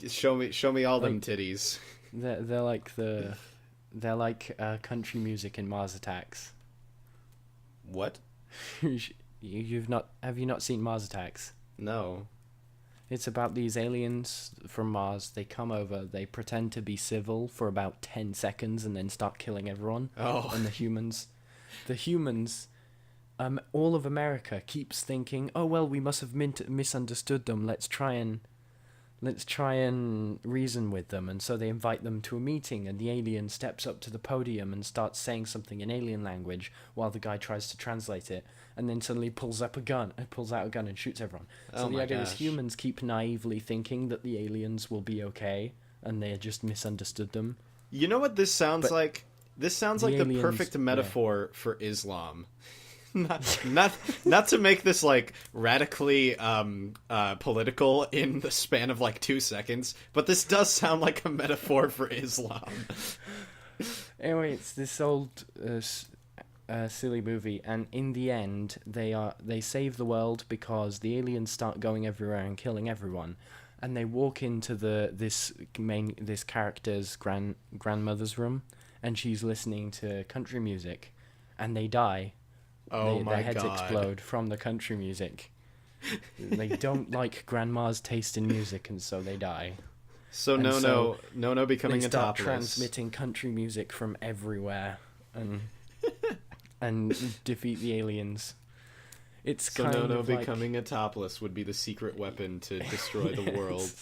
show me all them titties. They're like country music in Mars Attacks. What? Have you not seen Mars Attacks? No. It's about these aliens from Mars. They come over, they pretend to be civil for about 10 seconds and then start killing everyone. Oh. And the humans, all of America keeps thinking, oh well, we must have misunderstood them. Let's try and reason with them. And so they invite them to a meeting, and the alien steps up to the podium and starts saying something in alien language while the guy tries to translate it, and then suddenly pulls out a gun and shoots everyone. So the idea is humans keep naively thinking that the aliens will be okay, and they just misunderstood them. You know what this sounds like? This sounds like the perfect metaphor for Islam. not to make this like radically political in the span of like 2 seconds, but this does sound like a metaphor for Islam. Anyway, it's this old silly movie, and in the end they save the world because the aliens start going everywhere and killing everyone, and they walk into this character's grandmother's room, and she's listening to country music, and they die. Oh my god. Their heads explode from the country music. They don't like grandma's taste in music, and so they die. So no becoming a topless. They start transmitting country music from everywhere and defeat the aliens. It's so kind of like... becoming a topless would be the secret weapon to destroy the world.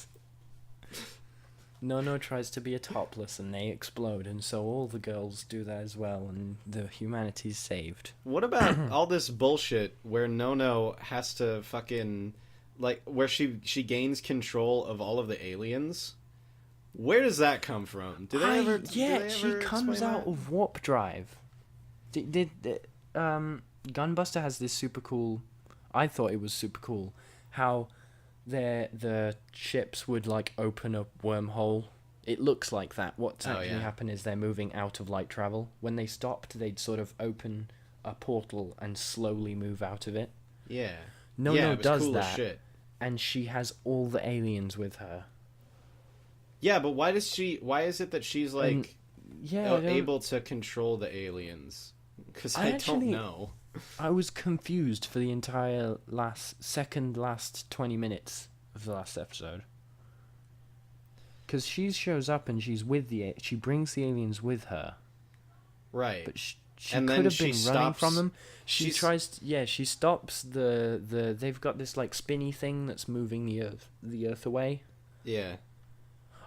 Nono tries to be a topless and they explode, and so all the girls do that as well, and the humanity's saved. What about all this bullshit where Nono has to fucking, like, where she gains control of all of the aliens? Where does that come from? She comes out of warp drive. Gunbuster has this super cool... I thought it was super cool how the ships would like open a wormhole. It looks like that. What's actually happened is they're moving out of light travel. When they stopped, they'd sort of open a portal and slowly move out of it. Yeah. No does cool that, as shit. And she has all the aliens with her. Yeah, but why is it that she's like able to control the aliens? Because I don't know. I was confused for the entire last 20 minutes of the last episode. Because she shows up and she brings the aliens with her. Right. But she could have been running from them. She stops they've got this like spinny thing that's moving the earth away. Yeah.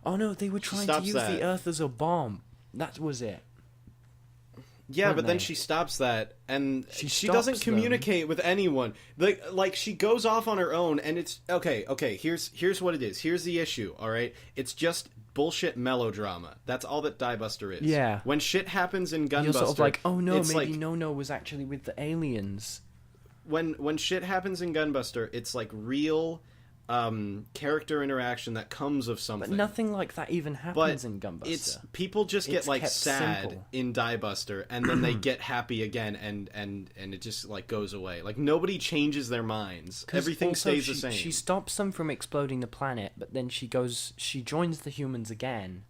Oh no, they were trying to use the earth as a bomb. That was it. Yeah, but then she stops that, and she doesn't communicate with anyone. Like she goes off on her own, and it's okay. Here's what it is. Here's the issue. All right, it's just bullshit melodrama. That's all that Diebuster is. Yeah. When shit happens in Gunbuster, you're sort of like, oh no, maybe like, Nono was actually with the aliens. When shit happens in Gunbuster, it's like real character interaction that comes of something. But nothing like that even happens in Gunbuster. It's people just get like sad simple. In Diebuster, and then they get happy again, and it just like goes away. Like nobody changes their minds. Everything stays the same. She stops them from exploding the planet, but then she joins the humans again.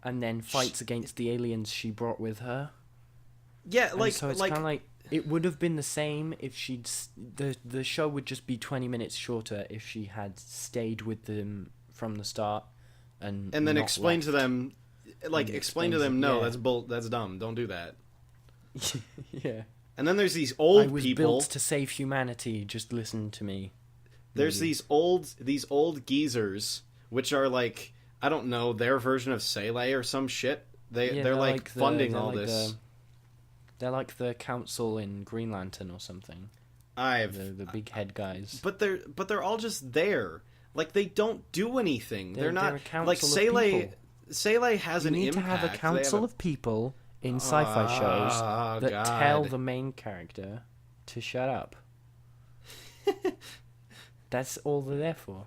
and then fights against the aliens she brought with her. Yeah, like, so it's kind of like it would have been the same if the show would just be 20 minutes shorter if she had stayed with them from the start and then explain to them, like, explain to them, no, yeah. that's dumb, don't do that. Yeah. And then there's these old people. I was built to save humanity. Just listen to me. There's these old geezers, which are like, I don't know, their version of Sele or some shit. They're like funding all this. They're like the council in Green Lantern or something. The big head guys. But they're all just there. Like, they don't do anything. They're not like Sele has an impact. You need to have a council of people in sci-fi shows that tell the main character to shut up. That's all they're there for.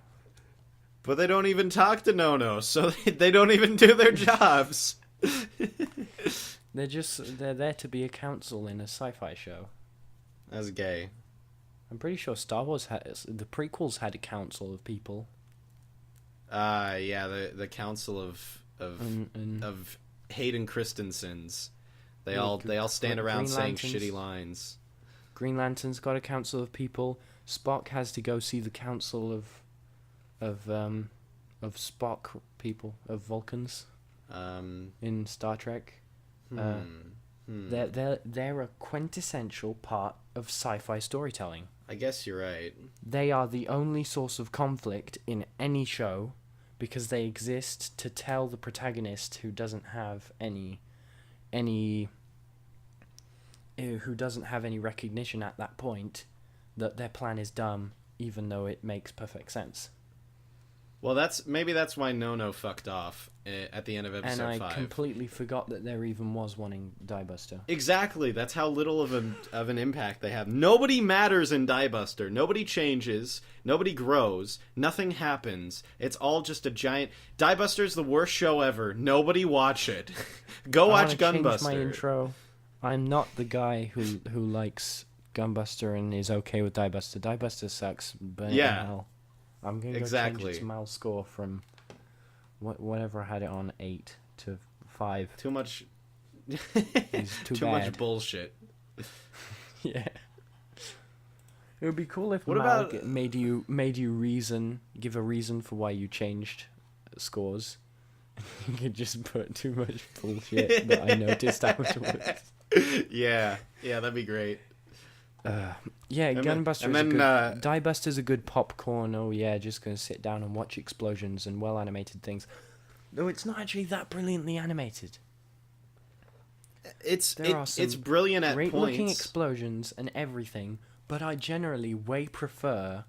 But they don't even talk to Nono, so they don't even do their jobs. They're there to be a council in a sci-fi show. That's gay. I'm pretty sure Star Wars the prequels had a council of people. Yeah, the council of Hayden Christensen's. They all stand around saying shitty lines. Green Lantern's got a council of people. Spock has to go see the council of Spock people, of Vulcans. In Star Trek. They're a quintessential part of sci-fi storytelling. I guess you're right. They are the only source of conflict in any show because they exist to tell the protagonist who doesn't have any recognition at that point that their plan is dumb, even though it makes perfect sense. Well, maybe that's why Nono fucked off at the end of episode 5. And I completely forgot that there even was one in Diebuster. Exactly. That's how little of an impact they have. Nobody matters in Diebuster. Nobody changes. Nobody grows. Nothing happens. It's all just a giant... Diebuster's the worst show ever. Nobody watch it. Go watch Gunbuster. I change my intro. I'm not the guy who likes Gunbuster and is okay with Diebuster. Diebuster sucks. But hell. I'm going to change its mal score from whatever I had it on 8 to 5. Too much. Too much bullshit. Yeah. It would be cool if Mal made you give a reason for why you changed scores. You could just put too much bullshit that I noticed afterwards. Yeah, that'd be great. Gunbuster is a good... Diebuster's a good popcorn. Oh yeah, just gonna sit down and watch explosions and well animated things. No, it's not actually that brilliantly animated. It's brilliant at points. Great looking explosions and everything, but I generally way prefer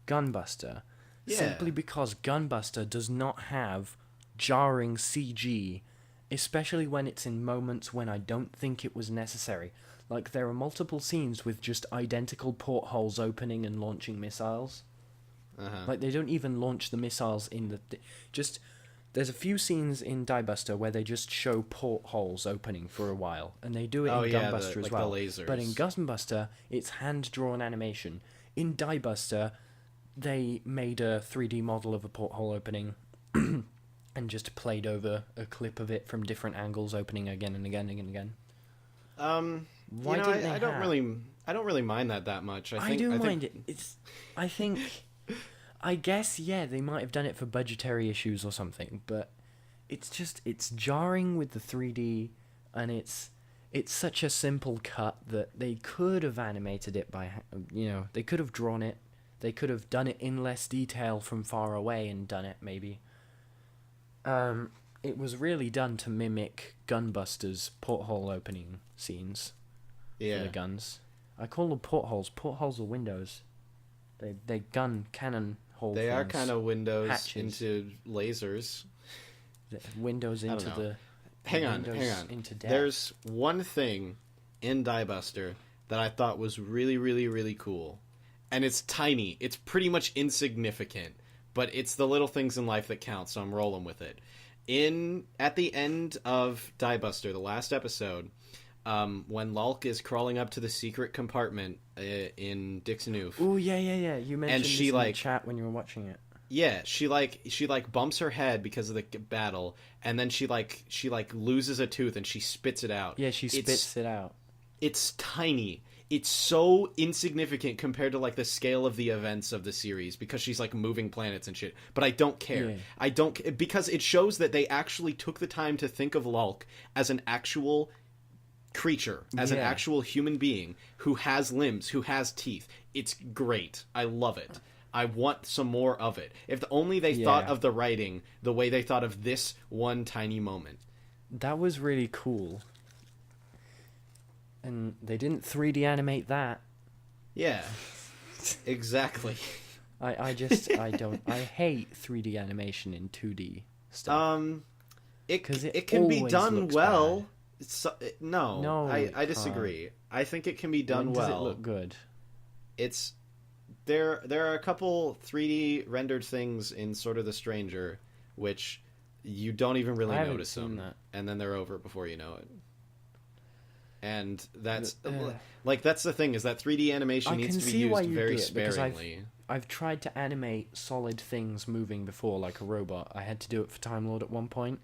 Gunbuster simply because Gunbuster does not have jarring CG, especially when it's in moments when I don't think it was necessary. Like, there are multiple scenes with just identical portholes opening and launching missiles. Like, they don't even launch the missiles in the... There's a few scenes in Diebuster where they just show portholes opening for a while. And they do it in Gunbuster as well. The lasers. But in Gunbuster, it's hand-drawn animation. In Diebuster, they made a 3D model of a porthole opening and just played over a clip of it from different angles opening again and again and again. Why didn't they? I don't really mind that much. I do mind it. I guess they might have done it for budgetary issues or something, but it's jarring with the 3D, and it's such a simple cut that they could have animated it by, they could have drawn it, they could have done it in less detail from far away and done it maybe. It was really done to mimic Gunbuster's porthole opening scenes. For the guns. I call them portholes. Portholes are windows. They cannon hole. They are kind of windows into lasers. Windows into the. Hang on. Into death. There's one thing in Diebuster that I thought was really, really, really cool, and it's tiny. It's pretty much insignificant, but it's the little things in life that count. So I'm rolling with it. At the end of Diebuster, the last episode. When Lulk is crawling up to the secret compartment in Dixon Oof. Oh, yeah. You mentioned this in the chat when you were watching it. Yeah, she bumps her head because of the battle, and then she loses a tooth and she spits it out. Yeah, she spits it out. It's tiny. It's so insignificant compared to like the scale of the events of the series because she's like moving planets and shit. But I don't care. Yeah. I don't, because it shows that they actually took the time to think of Lulk as an actual creature, as an actual human being who has limbs, who has teeth. It's great. I love it. I want some more of it. If only they thought of the writing the way they thought of this one tiny moment. That was really cool. And they didn't 3D animate that. Yeah. Exactly. I hate 3D animation in 2D stuff. It can be done well. No, I disagree. I think it can be done well. Does it look good? There are a couple 3D rendered things in Sort of the Stranger which you don't even really notice them, and then they're over before you know it. And that's that's the thing, is that 3D animation needs to be used very sparingly. I've tried to animate solid things moving before, like a robot. I had to do it for Time Lord at one point,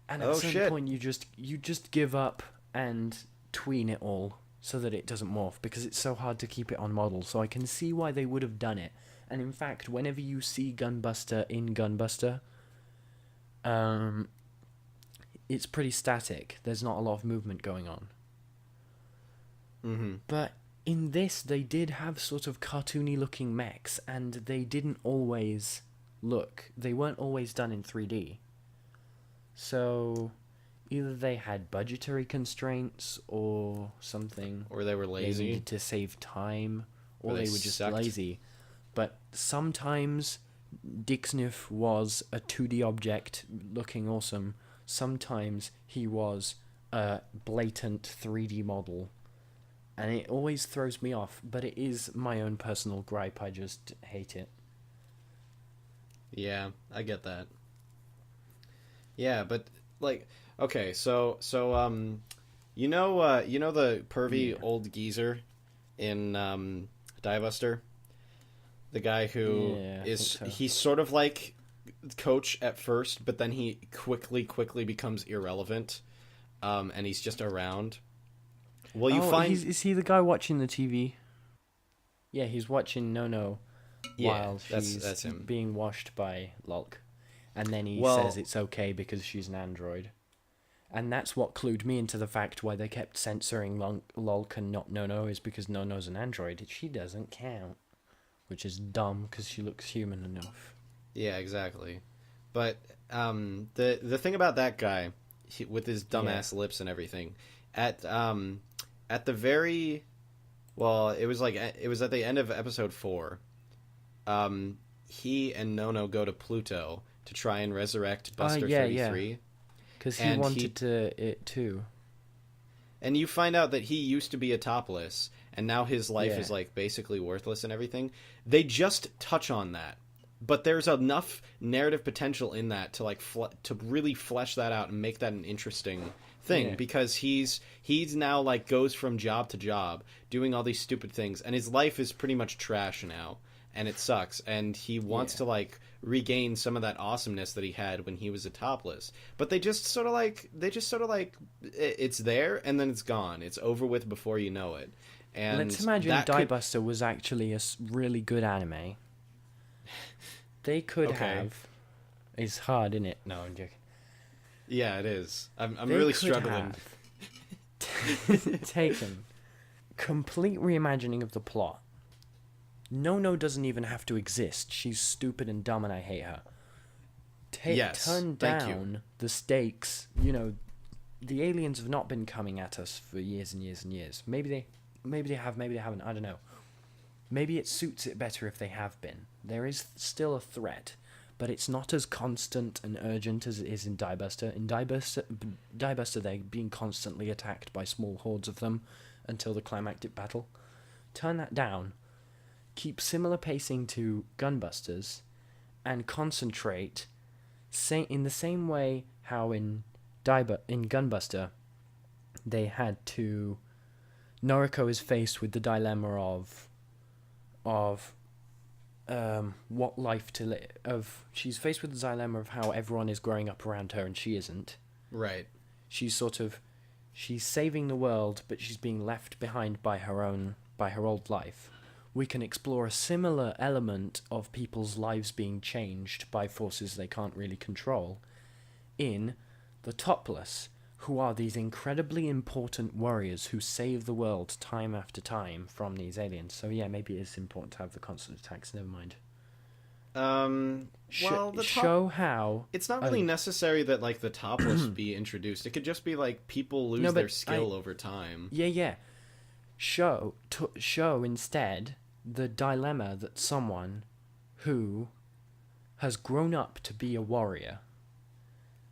and at some point you just give up and tween it all so that it doesn't morph, because it's so hard to keep it on model. So I can see why they would have done it. And in fact, whenever you see Gunbuster in Gunbuster, it's pretty static. There's not a lot of movement going on. Mm-hmm. But in this, they did have sort of cartoony looking mechs, and they didn't always they weren't always done in 3D. So either they had budgetary constraints or something, or they were lazy. They needed to save time, or they were just lazy. But sometimes Dixnif was a 2D object looking awesome. Sometimes he was a blatant 3D model. And it always throws me off, but it is my own personal gripe. I just hate it. Yeah, I get that. Yeah, but like, okay, so you know the pervy old geezer in Diebuster, the guy who he's sort of like Coach at first, but then he quickly becomes irrelevant, and he's just around. Well, you find... Is he the guy watching the TV? Yeah, he's watching No while she's him. Being washed by Lulk. And then he says it's okay because she's an android. And that's what clued me into the fact why they kept censoring Lulk and not No, is because No's an android. She doesn't count. Which is dumb, because she looks human enough. Yeah, exactly. But the thing about that guy, with his dumbass lips and everything, at the very, it was at the end of episode 4. He and No go to Pluto to try and resurrect Buster 33. Because he wanted it too. And you find out that he used to be a topless, and now his life is like basically worthless and everything. They just touch on that, but there's enough narrative potential in that to like to really flesh that out and make that an interesting thing, because he's now like goes from job to job doing all these stupid things, and his life is pretty much trash now, and it sucks, and he wants to like regain some of that awesomeness that he had when he was a topless. But they just sort of like it's there and then it's gone. It's over with before you know it. And let's imagine Diebuster was actually a really good anime. They could have. It's hard, isn't it? No, I'm joking. Yeah, it is. I'm really struggling. Taken complete reimagining of the plot. No doesn't even have to exist. She's stupid and dumb, and I hate her. Turn down the stakes. You know, the aliens have not been coming at us for years and years and years. Maybe they have, maybe they haven't. I don't know. Maybe it suits it better if they have been. There is still a threat, but it's not as constant and urgent as it is in Diebuster. In Diebuster, they're being constantly attacked by small hordes of them until the climactic battle. Turn that down. Keep similar pacing to Gunbusters, and concentrate in the same way how in Gunbuster they had to... Noriko is faced with the dilemma of what life to live. She's faced with the dilemma of how everyone is growing up around her and she isn't. Right. She's saving the world, but she's being left behind by her old life. We can explore a similar element of people's lives being changed by forces they can't really control in the Topless, who are these incredibly important warriors who save the world time after time from these aliens. So yeah, maybe it is important to have the constant attacks. Never mind. Show how it's not really necessary that like the Topless be introduced. It could just be like people lose their skill over time. Yeah. Show instead the dilemma that someone who has grown up to be a warrior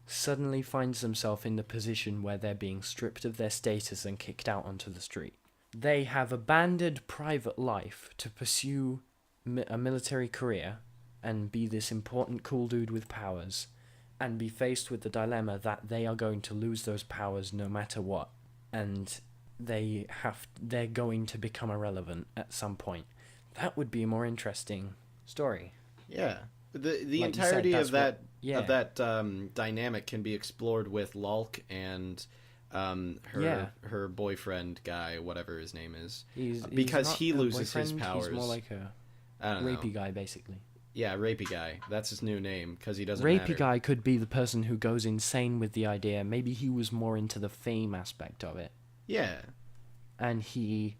suddenly finds themselves in the position where they're being stripped of their status and kicked out onto the street. They have abandoned private life to pursue a military career and be this important cool dude with powers, and be faced with the dilemma that they are going to lose those powers no matter what, and they're going to become irrelevant at some point. That would be a more interesting story. Yeah. The like entirety said, of that dynamic can be explored with Lulk and her boyfriend guy, whatever his name is, because he loses his powers. He's more like a rapey guy, basically. Yeah, rapey guy. That's his new name because he doesn't. Rapey guy could be the person who goes insane with the idea. Maybe he was more into the fame aspect of it. Yeah, and he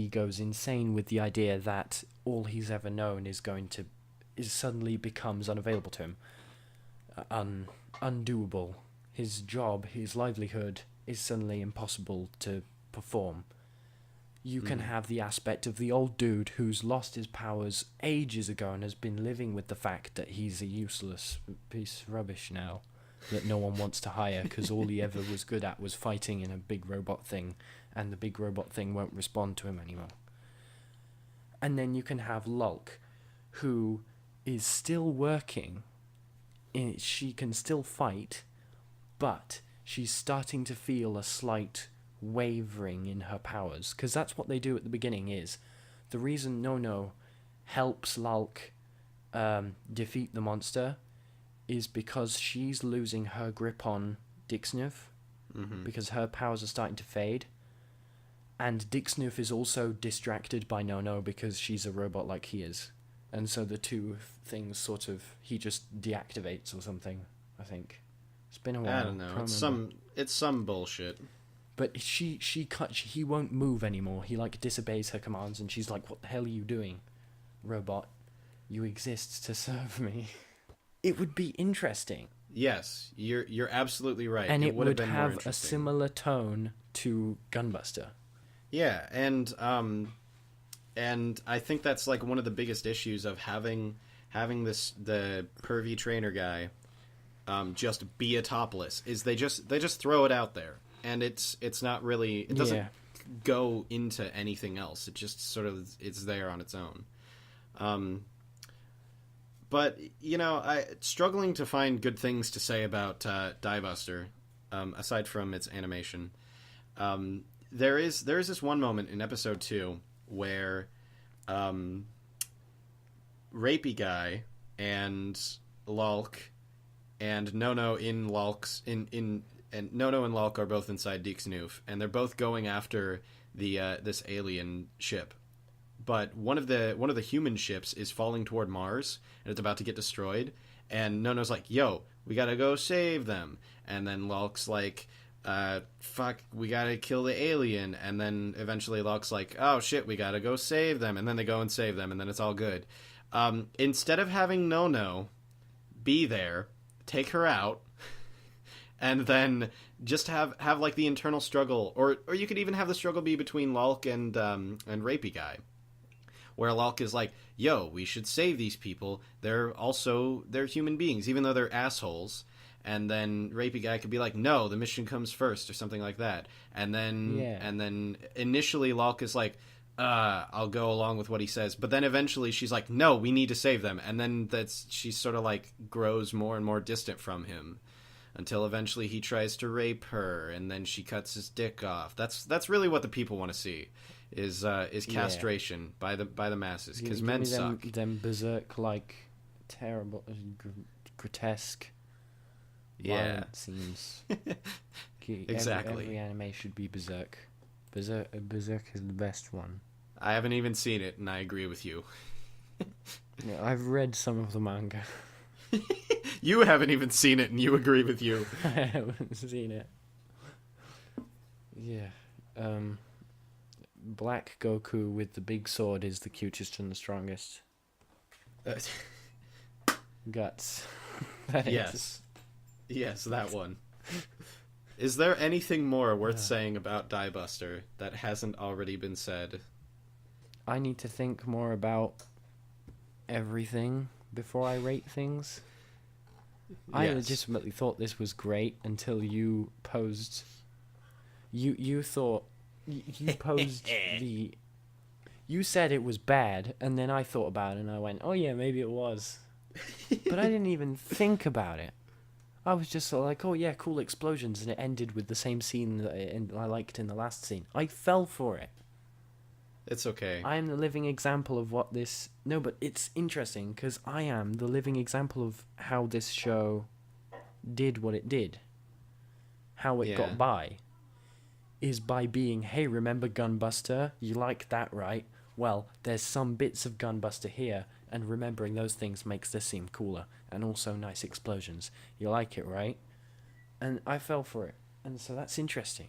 goes insane with the idea that all he's ever known is suddenly becomes unavailable to him, undoable. His job, his livelihood is suddenly impossible to perform. You can have the aspect of the old dude who's lost his powers ages ago and has been living with the fact that he's a useless piece of rubbish now that no one wants to hire because all he ever was good at was fighting in a big robot thing, and the big robot thing won't respond to him anymore. And then you can have Lulk, who is still working. She can still fight, but she's starting to feel a slight wavering in her powers, because that's what they do at the beginning. Is the reason No helps Lulk defeat the monster is because she's losing her grip on Dixnuf, because her powers are starting to fade, and Dixnuf is also distracted by No because she's a robot like he is, and so the two things sort of, he just deactivates or something. I think it's been a while. I don't know. It's some bullshit. But he won't move anymore. He like disobeys her commands, and she's like, "What the hell are you doing, robot? You exist to serve me." It would be interesting. Yes, you're absolutely right. And it would have a similar tone to Gunbuster. Yeah, and I think that's like one of the biggest issues of having the pervy trainer guy just be a Topless is they just throw it out there. And it's not really, it doesn't go into anything else. It just sort of, it's there on its own. But, I struggling to find good things to say about Diebuster, aside from its animation. There is this one moment in episode 2 where Rapey Guy and Lulk and No in Lulk's and No and Lulk are both inside Dixnuf, and they're both going after the this alien ship. But one of the human ships is falling toward Mars, and it's about to get destroyed. And Nono's like, "Yo, we gotta go save them." And then Lulk's like, "Fuck, we gotta kill the alien." And then eventually Lulk's like, "Oh shit, we gotta go save them." And then they go and save them, and then it's all good. Instead of having No be there, take her out. And then just have like the internal struggle, or you could even have the struggle be between Lulk and Rapey Guy, where Lulk is like, "Yo, we should save these people. They're human beings, even though they're assholes." And then Rapey Guy could be like, "No, the mission comes first," or something like that. And then initially Lulk is like, "I'll go along with what he says," but then eventually she's like, "No, we need to save them." And then she sort of like grows more and more distant from him, until eventually he tries to rape her, and then she cuts his dick off. That's really what the people want to see, is castration by the masses, because Give men me suck. them berserk, like, terrible, grotesque, violent scenes. Exactly. Every anime should be berserk. Berserk is the best one. I haven't even seen it, and I agree with you. Yeah, I've read some of the manga. You haven't even seen it, and you agree with you. I haven't seen it. Yeah. Black Goku with the big sword is the cutest and the strongest. Guts. Yes. Yes, that one. Is there anything more worth saying about Diebuster that hasn't already been said? I need to think more about everything before I rate things. I legitimately thought this was great until you posed... You thought... You posed the... You said it was bad, and then I thought about it, and I went, oh yeah, maybe it was. But I didn't even think about it. I was just sort of like, oh yeah, cool explosions, and it ended with the same scene that I liked in the last scene. I fell for it. It's okay. I am the living example of what this... No, but it's interesting, because I am the living example of how this show did what it did. How it got by. Is by being, hey, remember Gunbuster? You like that, right? Well, there's some bits of Gunbuster here, and remembering those things makes this seem cooler, and also nice explosions. You like it, right? And I fell for it, and so that's interesting.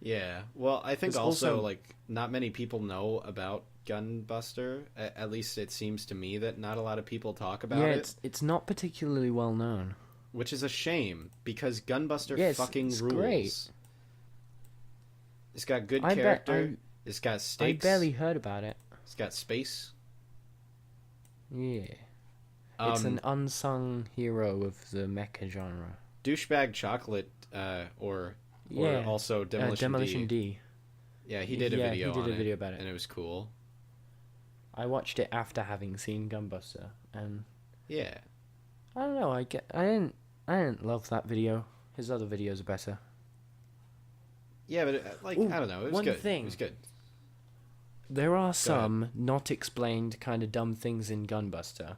Yeah, well, I think also, like, not many people know about Gunbuster. At least it seems to me that not a lot of people talk about it. Yeah, it's not particularly well known. Which is a shame, because Gunbuster fucking rules. Great. It's got good character. It's got stakes. I barely heard about it. It's got space. Yeah. It's an unsung hero of the mecha genre. Douchebag Chocolate, or also Demolition D. Yeah, he did a video about it. And it was cool. I watched it after having seen Gunbuster, and... Yeah. I don't know, I didn't love that video. His other videos are better. Yeah, but, I don't know, it was good. Thing. It was good. There are some not explained kind of dumb things in Gunbuster.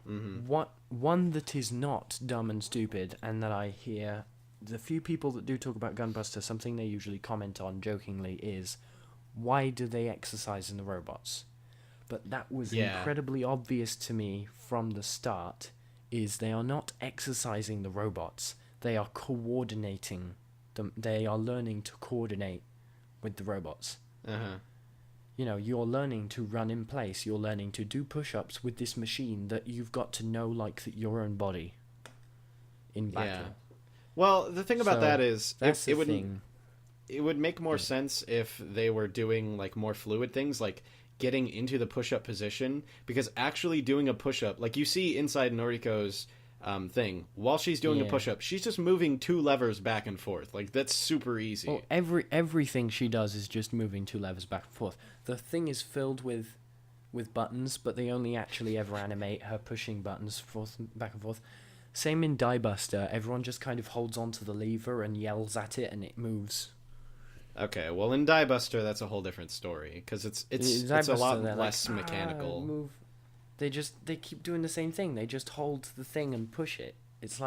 Mm-hmm. One that is not dumb and stupid, and that I hear the few people that do talk about Gunbuster, something they usually comment on jokingly is, why do they exercise in the robots? But that was incredibly obvious to me from the start, is they are not exercising the robots, they are coordinating them. They are learning to coordinate with the robots. Uh-huh. You know, you're learning to run in place. You're learning to do push-ups with this machine that you've got to know like your own body in battle. Yeah. Well, the thing about that is, it would make more Yeah. sense if they were doing like more fluid things, like getting into the push-up position, because actually doing a push-up, like you see inside Noriko's thing, while she's doing a push-up, she's just moving two levers back and forth. Like, that's super easy. Well, everything she does is just moving two levers back and forth. The thing is filled with buttons, but they only actually ever animate her pushing buttons back and forth. Same in Diebuster, everyone just kind of holds onto the lever and yells at it, and it moves. Okay, well, in Diebuster, that's a whole different story, because it's a lot less mechanical. Move. They keep doing the same thing. They just hold the thing and push it. It's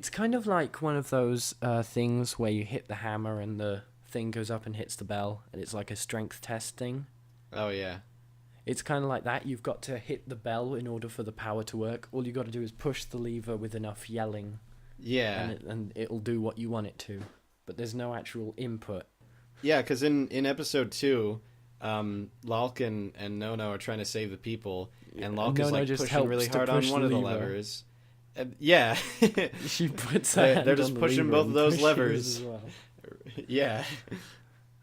kind of like one of those things where you hit the hammer and the thing goes up and hits the bell, and it's like a strength test thing. Oh, yeah. It's kind of like that. You've got to hit the bell in order for the power to work. All you got to do is push the lever with enough yelling. Yeah. And it'll do what you want it to. But there's no actual input. Yeah, because in episode 2... Lalk and Nono are trying to save the people, and Lalk is like pushing really hard on one of the levers. Yeah, she puts her hand they're just on the pushing both of those levers. As well. Yeah,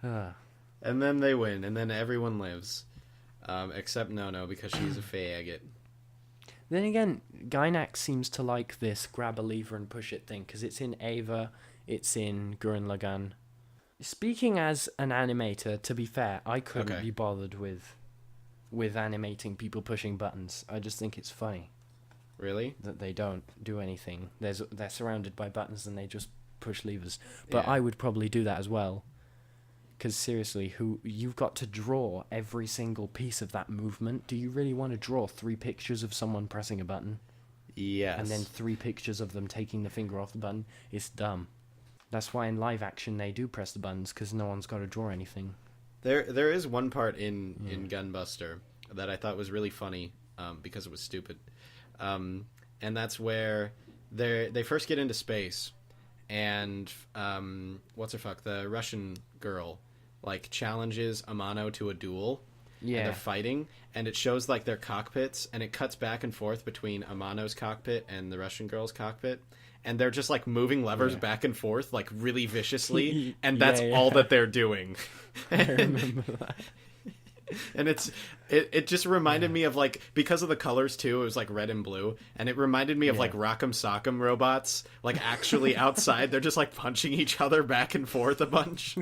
and then they win, and then everyone lives, except Nono because she's a faggot. Then again, Gainax seems to like this grab a lever and push it thing, because it's in Ava, it's in Gurren Lagann. Speaking as an animator, to be fair, I couldn't be bothered with animating people pushing buttons. I just think it's funny. Really? That they don't do anything. They're surrounded by buttons and they just push levers. But I would probably do that as well. Because seriously, you've got to draw every single piece of that movement. Do you really want to draw 3 pictures of someone pressing a button? Yes. And then 3 pictures of them taking the finger off the button? It's dumb. That's why in live action they do press the buttons, because no one's got to draw anything. There is one part in Gunbuster that I thought was really funny, because it was stupid. And that's where they first get into space, and the Russian girl like challenges Amano to a duel. Yeah. And they're fighting, and it shows like their cockpits, and it cuts back and forth between Amano's cockpit and the Russian girl's cockpit, and they're just like moving levers back and forth like really viciously, and that's all that they're doing. I remember that. And it just reminded me of, like, because of the colors too, it was like red and blue, and it reminded me of like Rock'em Sock'em robots, like actually outside they're just like punching each other back and forth a bunch.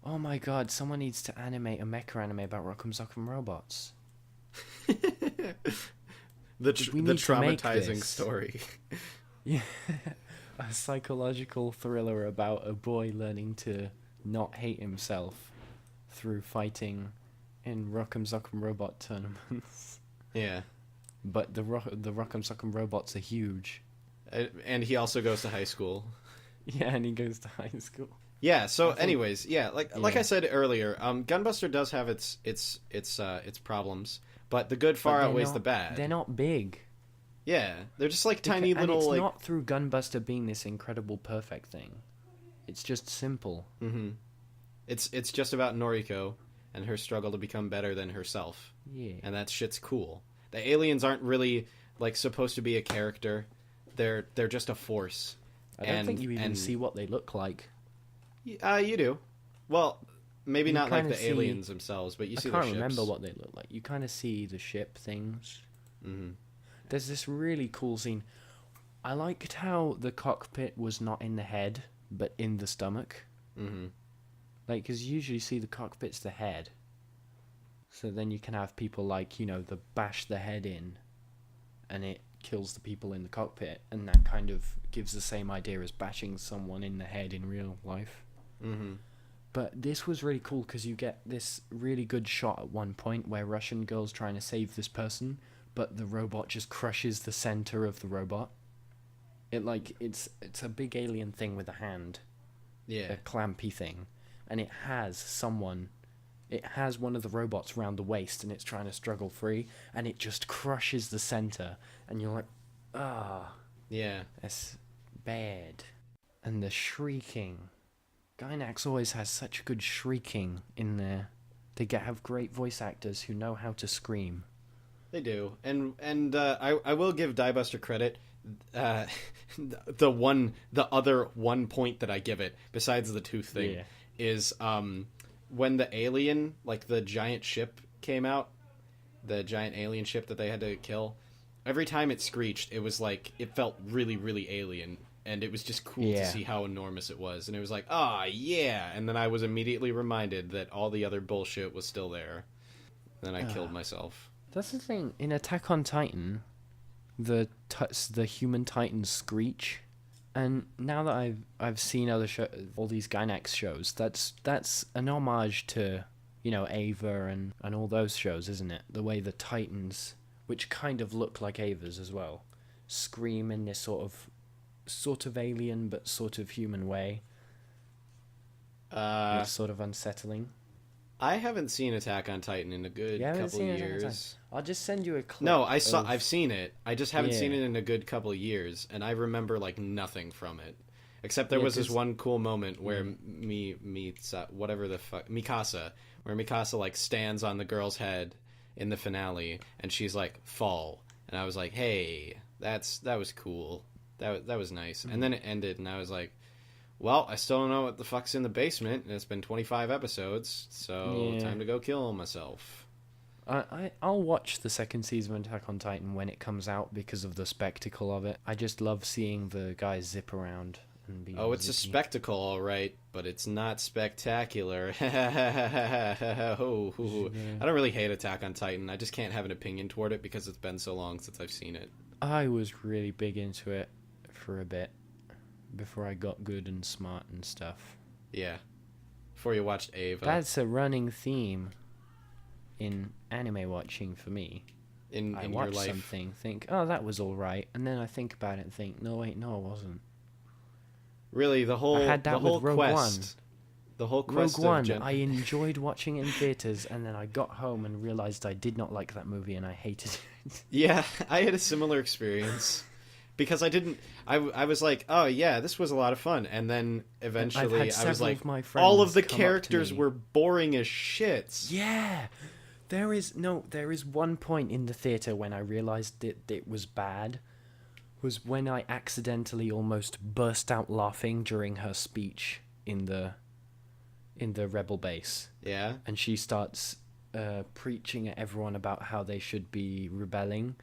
Oh my god, someone needs to animate a mecha anime about Rock'em Sock'em robots. The traumatizing story. Yeah. A psychological thriller about a boy learning to not hate himself through fighting in Rock'em Sock'em robot tournaments. Yeah. But the Rock'em Sock'em robots are huge. And he also goes to high school. Yeah, and he goes to high school. Yeah, so anyways, like I said earlier, Gunbuster does have its problems, but the good far outweighs the bad. They're not big. Yeah, they're just like tiny little, and it's like, not through Gunbuster being this incredible perfect thing. It's just simple. Mm-hmm. It's just about Noriko and her struggle to become better than herself. Yeah. And that shit's cool. The aliens aren't really like supposed to be a character. They're just a force. I don't think you even see what they look like. You do. Well, maybe You not like the see, aliens themselves, but you see their ships. I can't remember what they look like. You kind of see the ship things. Mm-hmm. There's this really cool scene. I liked how the cockpit was not in the head, but in the stomach. Mm-hmm. Like, because you usually see the cockpit's the head. So then you can have people like, the bash the head in, and it kills the people in the cockpit, and that kind of gives the same idea as bashing someone in the head in real life. Mm-hmm. But this was really cool because you get this really good shot at one point where Russian girl's trying to save this person, but the robot just crushes the center of the robot. It's a big alien thing with a hand. Yeah. A clampy thing. And it has one of the robots around the waist, and it's trying to struggle free, and it just crushes the center, and you're like, yeah, that's bad. And the shrieking. Gainax always has such good shrieking in there. They have great voice actors who know how to scream. They do, and I will give Diebuster credit. The other one point that I give it, besides the tooth thing, is when the alien, like the giant ship came out, the giant alien ship that they had to kill. Every time it screeched, it was like it felt really, really alien, and it was just cool to see how enormous it was. And it was like, yeah. And then I was immediately reminded that all the other bullshit was still there. Then I killed myself. That's the thing. In Attack on Titan, the human titans screech, and now that I've seen all these Gainax shows, that's an homage to Ava and all those shows, isn't it? The way the titans, which kind of look like Ava's as well, scream in this sort of alien but sort of human way. It's sort of unsettling. I haven't seen Attack on Titan in a good couple years. I'll just send you a clip. No, I've seen it. I just haven't seen it in a good couple of years, and I remember like nothing from it, except there was this one cool moment where Mikasa, where Mikasa like stands on the girl's head in the finale, and she's like fall, and I was like, hey, that was cool, that was nice, and then it ended, and I was like, well, I still don't know what the fuck's in the basement, and it's been 25 episodes, so time to go kill myself. I'll watch the second season of Attack on Titan when it comes out because of the spectacle of it. I just love seeing the guys zip around and be it's zippy. A spectacle, all right, but it's not spectacular. I don't really hate Attack on Titan. I just can't have an opinion toward it because it's been so long since I've seen it. I was really big into it for a bit before I got good and smart and stuff. Yeah. Before you watched Ava. That's a running theme in anime watching for me. In I your watch life. something, think, oh, that was all right, and then I think about it and think, no, wait, no, it wasn't. Really, the whole I had that the whole with Rogue quest. One. The whole quest Rogue One, of I enjoyed watching it in theaters, and then I got home and realized I did not like that movie, and I hated it. Yeah, I had a similar experience. Because I didn't, I was like, oh yeah, this was a lot of fun, and then eventually I was like, of my all of the friends come up to characters me. were boring as shit. Yeah, there is one point in the theater when I realized that it was bad. Was when I accidentally almost burst out laughing during her speech in the rebel base. Yeah, And she starts preaching at everyone about how they should be rebelling.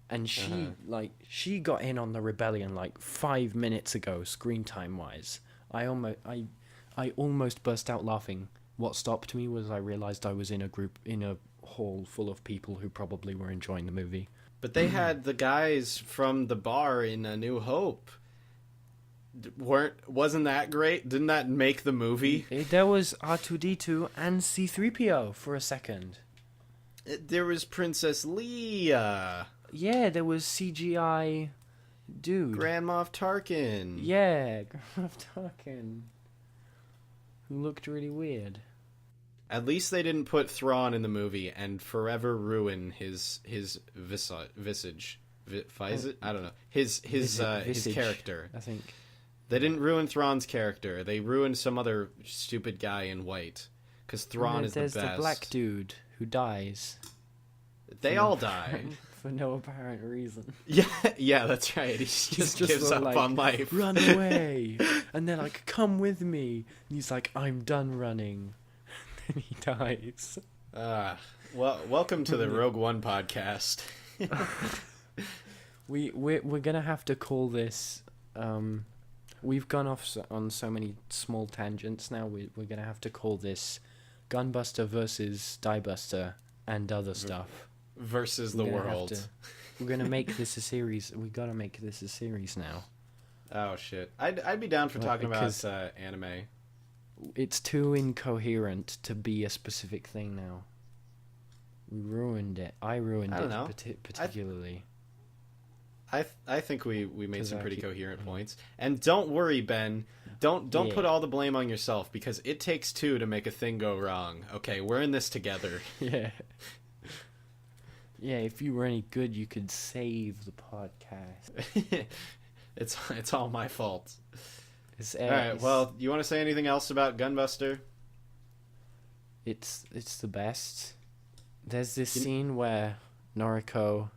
And she got in on the rebellion like 5 minutes ago, screen time wise. I almost burst out laughing. What stopped me was I realized I was in a hall full of people who probably were enjoying the movie. but they had the guys from the bar in A New Hope. Wasn't that great? Didn't that make the movie? There was R2-D2 and C-3PO for a second. There was Princess Leia. Yeah, there was CGI dude. Grand Moff Tarkin. Yeah, Grand Moff Tarkin. Who looked really weird. At least they didn't put Thrawn in the movie and forever ruin his visage. I don't know. His character. I think. They didn't ruin Thrawn's character. They ruined some other stupid guy in white. Because Thrawn is the best. There's the black dude who dies. They all die. For no apparent reason. Yeah, that's right. He just gives up like, on life. Run away. And they're like, come with me. And he's like, I'm done running. And he dies. Well, welcome to the Rogue One podcast. We're gonna have to call this... we've gone off on so many small tangents now. We're gonna have to call this Gunbuster versus Diebuster and other stuff. Versus the world. We're gonna make this a series. We gotta make this a series now. Oh shit! I'd be down for talking about anime. It's too incoherent to be a specific thing now. We ruined it. I ruined it particularly. I think we made some pretty coherent points. And don't worry, Ben. Don't put all the blame on yourself, because it takes two to make a thing go wrong. Okay, we're in this together. Yeah. Yeah, if you were any good, you could save the podcast. It's all my fault. All right, well, you want to say anything else about Gunbuster? It's the best. There's this scene where Noriko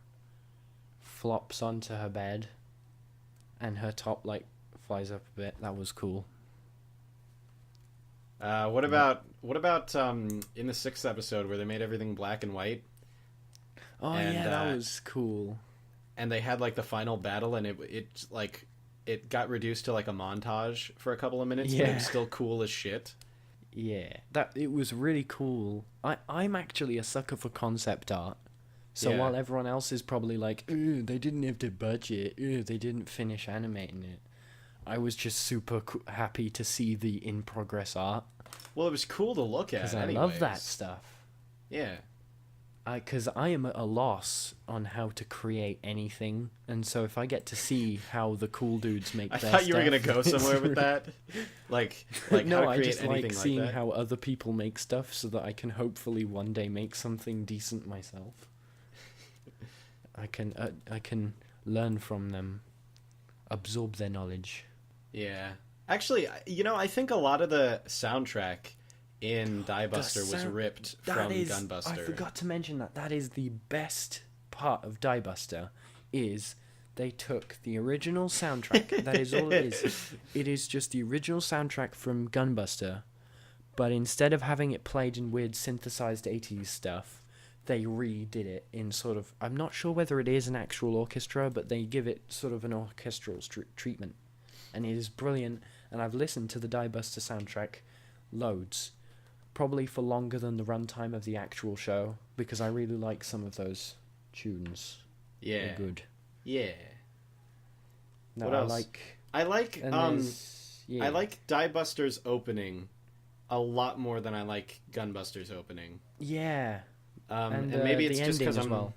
flops onto her bed and her top like flies up a bit. That was cool. What about in the 6th episode where they made everything black and white? Oh yeah, that was cool. And they had like the final battle, and it got reduced to like a montage for a couple of minutes, but it was still cool as shit. Yeah, it was really cool. I'm actually a sucker for concept art. So while everyone else is probably like, ooh, they didn't have the budget, ooh, they didn't finish animating it, I was just super happy to see the in-progress art. Well, it was cool to look at, because I love that stuff. Yeah. Because I am at a loss on how to create anything, and so if I get to see how the cool dudes make their stuff... I thought you were going to go somewhere with that. Like no, how to create I just like seeing like that. how other people make stuff so that I can hopefully one day make something decent myself. I can learn from them, absorb their knowledge. Yeah. Actually, I think a lot of the soundtrack in Diebuster was ripped from Gunbuster. I forgot to mention that. That is the best part of Diebuster, is they took the original soundtrack. That is all it is. It is just the original soundtrack from Gunbuster, but instead of having it played in weird synthesized 80s stuff, they redid it in sort of... I'm not sure whether it is an actual orchestra, but they give it sort of an orchestral treatment. And it is brilliant, and I've listened to the Diebuster soundtrack loads. Probably for longer than the runtime of the actual show, because I really like some of those tunes. Yeah. They're good. Yeah. No, what else? I like Yeah. I like Diebuster's opening a lot more than I like Gunbuster's opening. Yeah. And maybe it's the just because ending as I'm... well.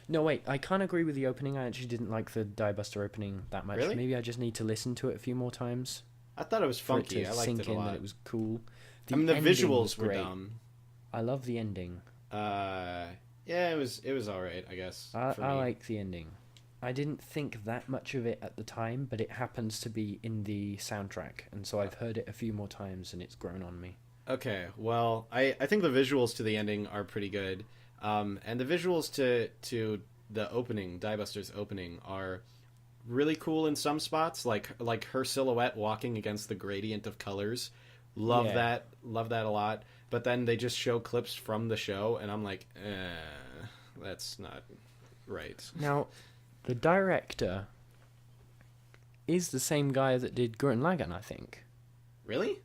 No, wait, I can't agree with the opening. I actually didn't like the Diebuster opening that much. Really? Maybe I just need to listen to it a few more times. I thought it was For it funky. to I liked sink it a in lot. that it was cool. I mean, the ending visuals was were great. dumb. I love the ending. Yeah, it was all right, I guess. I for me. like the ending. I didn't think that much of it at the time, but it happens to be in the soundtrack, and so I've heard it a few more times, and it's grown on me. Okay, well, I think the visuals to the ending are pretty good, and the visuals to the opening, Diebuster's opening, are really cool in some spots, like her silhouette walking against the gradient of colors. Love that a lot. But then they just show clips from the show, and I'm like, that's not right. Now, the director is the same guy that did Gurren Lagann, I think. Really?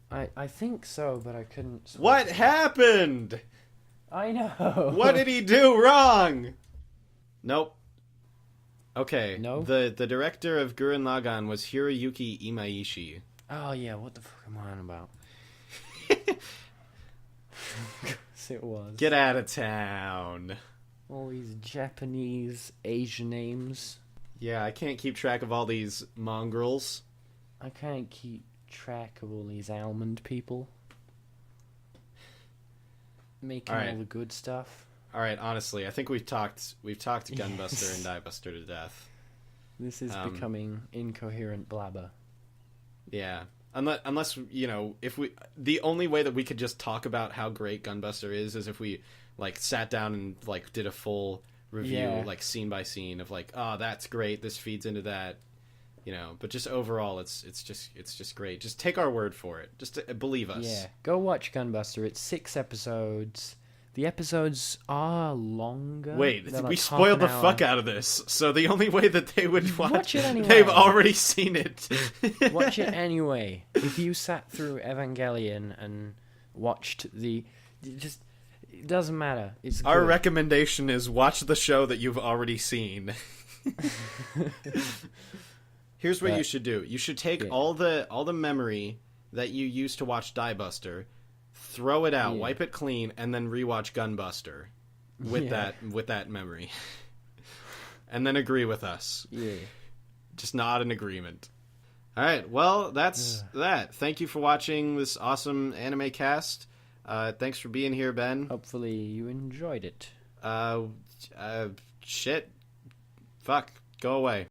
I think so, but I couldn't... What happened? I know! What did he do wrong? Nope. Okay. No? The director of Gurren Lagann was Hiroyuki Imaishi. Oh, yeah, what the fuck am I on about? Yes, it was. Get out of town. All these Japanese, Asian names. Yeah, I can't keep track of all these mongrels. I can't keep track of all these almond people. Making all the good stuff. All right, honestly, I think we've talked Gunbuster and Diebuster to death. This is becoming incoherent blabber. Yeah. Unless the only way that we could just talk about how great Gunbuster is if we like sat down and like did a full review, like scene by scene of like, oh, that's great, this feeds into that, but just overall it's just great. Just take our word for it. Just believe us. Yeah, go watch Gunbuster. It's 6 episodes. The episodes are longer. Wait, They're we like spoiled the half an fuck hour. out of this. So the only way that they would watch it anyway. They've already seen it. Watch it anyway. If you sat through Evangelion and watched it doesn't matter. It's Our good. recommendation is watch the show that you've already seen. Here's what you should do. You should take all the memory that you used to watch Diebuster, throw it out, wipe it clean, and then rewatch Gunbuster with that memory. And then agree with us. Yeah. Just not an agreement. All right, well, that's that. Thank you for watching this awesome anime cast. Thanks for being here, Ben. Hopefully you enjoyed it. Shit. Fuck. Go away.